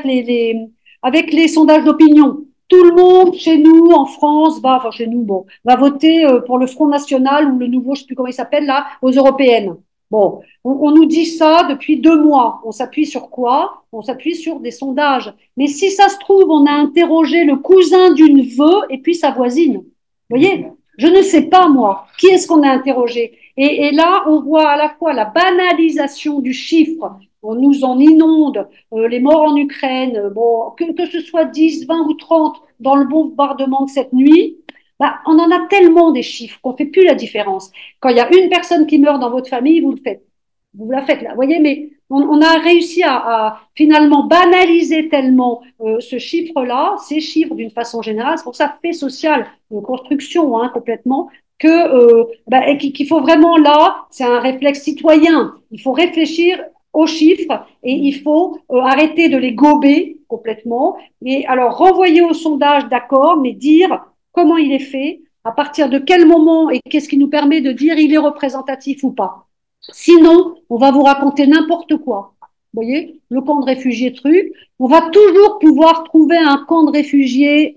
avec les sondages d'opinion. Tout le monde, chez nous, en France, enfin chez nous, bon, va voter pour le Front National ou le nouveau, je ne sais plus comment il s'appelle là, aux européennes. Bon, on nous dit ça depuis 2 mois. On s'appuie sur quoi? On s'appuie sur des sondages. Mais si ça se trouve, on a interrogé le cousin d'une veuve et puis sa voisine. Vous voyez? Je ne sais pas, moi. Qui est-ce qu'on a interrogé? Et là, on voit à la fois la banalisation du chiffre. On nous en inonde, les morts en Ukraine, bon, que ce soit 10, 20 ou 30 dans le bombardement de cette nuit, bah, on en a tellement des chiffres qu'on ne fait plus la différence. Quand il y a une personne qui meurt dans votre famille, vous le faites. Vous la faites là. Vous voyez, mais on a réussi à finalement banaliser tellement ce chiffre-là, ces chiffres d'une façon générale. C'est pour ça fait social, construction hein, complètement, qu'il faut vraiment là, c'est un réflexe citoyen. Il faut réfléchir aux chiffres et il faut arrêter de les gober complètement. Et alors renvoyer au sondage, d'accord, mais dire comment il est fait, à partir de quel moment et qu'est-ce qui nous permet de dire il est représentatif ou pas. Sinon, on va vous raconter n'importe quoi. Vous voyez, le camp de réfugiés truc, on va toujours pouvoir trouver un camp de réfugiés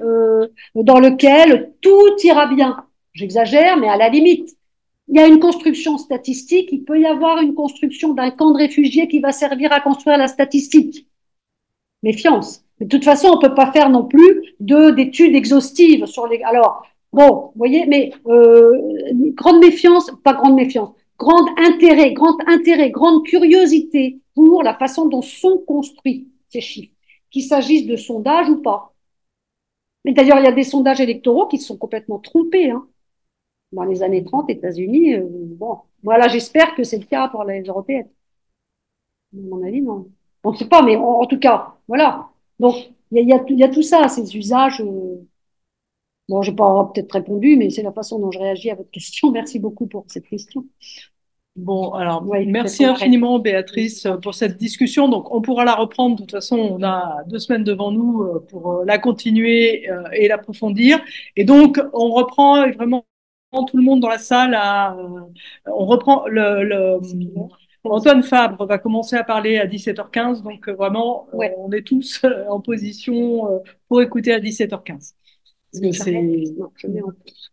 dans lequel tout ira bien. J'exagère, mais à la limite. Il y a une construction statistique, il peut y avoir une construction d'un camp de réfugiés qui va servir à construire la statistique. Méfiance. Mais de toute façon, on ne peut pas faire non plus d'études exhaustives sur les. Alors, bon, vous voyez, mais grande méfiance, pas grande méfiance, grand intérêt, grande curiosité pour la façon dont sont construits ces chiffres, qu'il s'agisse de sondages ou pas. Mais d'ailleurs, il y a des sondages électoraux qui se sont complètement trompés. Hein. Dans les années 30, États-Unis, bon, voilà, j'espère que c'est le cas pour les européennes. À mon avis, non. On ne sait pas, mais en tout cas, voilà. Donc, il y a tout ça, ces usages. Bon, je n'ai pas peut-être répondu, mais c'est la façon dont je réagis à votre question. Merci beaucoup pour cette question. Bon, alors, ouais, merci infiniment, Béatrice, pour cette discussion. Donc, on pourra la reprendre. De toute façon, on a 2 semaines devant nous pour la continuer et l'approfondir. Et donc, on reprend vraiment tout le monde dans la salle. On reprend Antoine Fabre va commencer à parler à 17h15. Donc, vraiment, ouais. On est tous en position pour écouter à 17h15. Non, je mets en plus.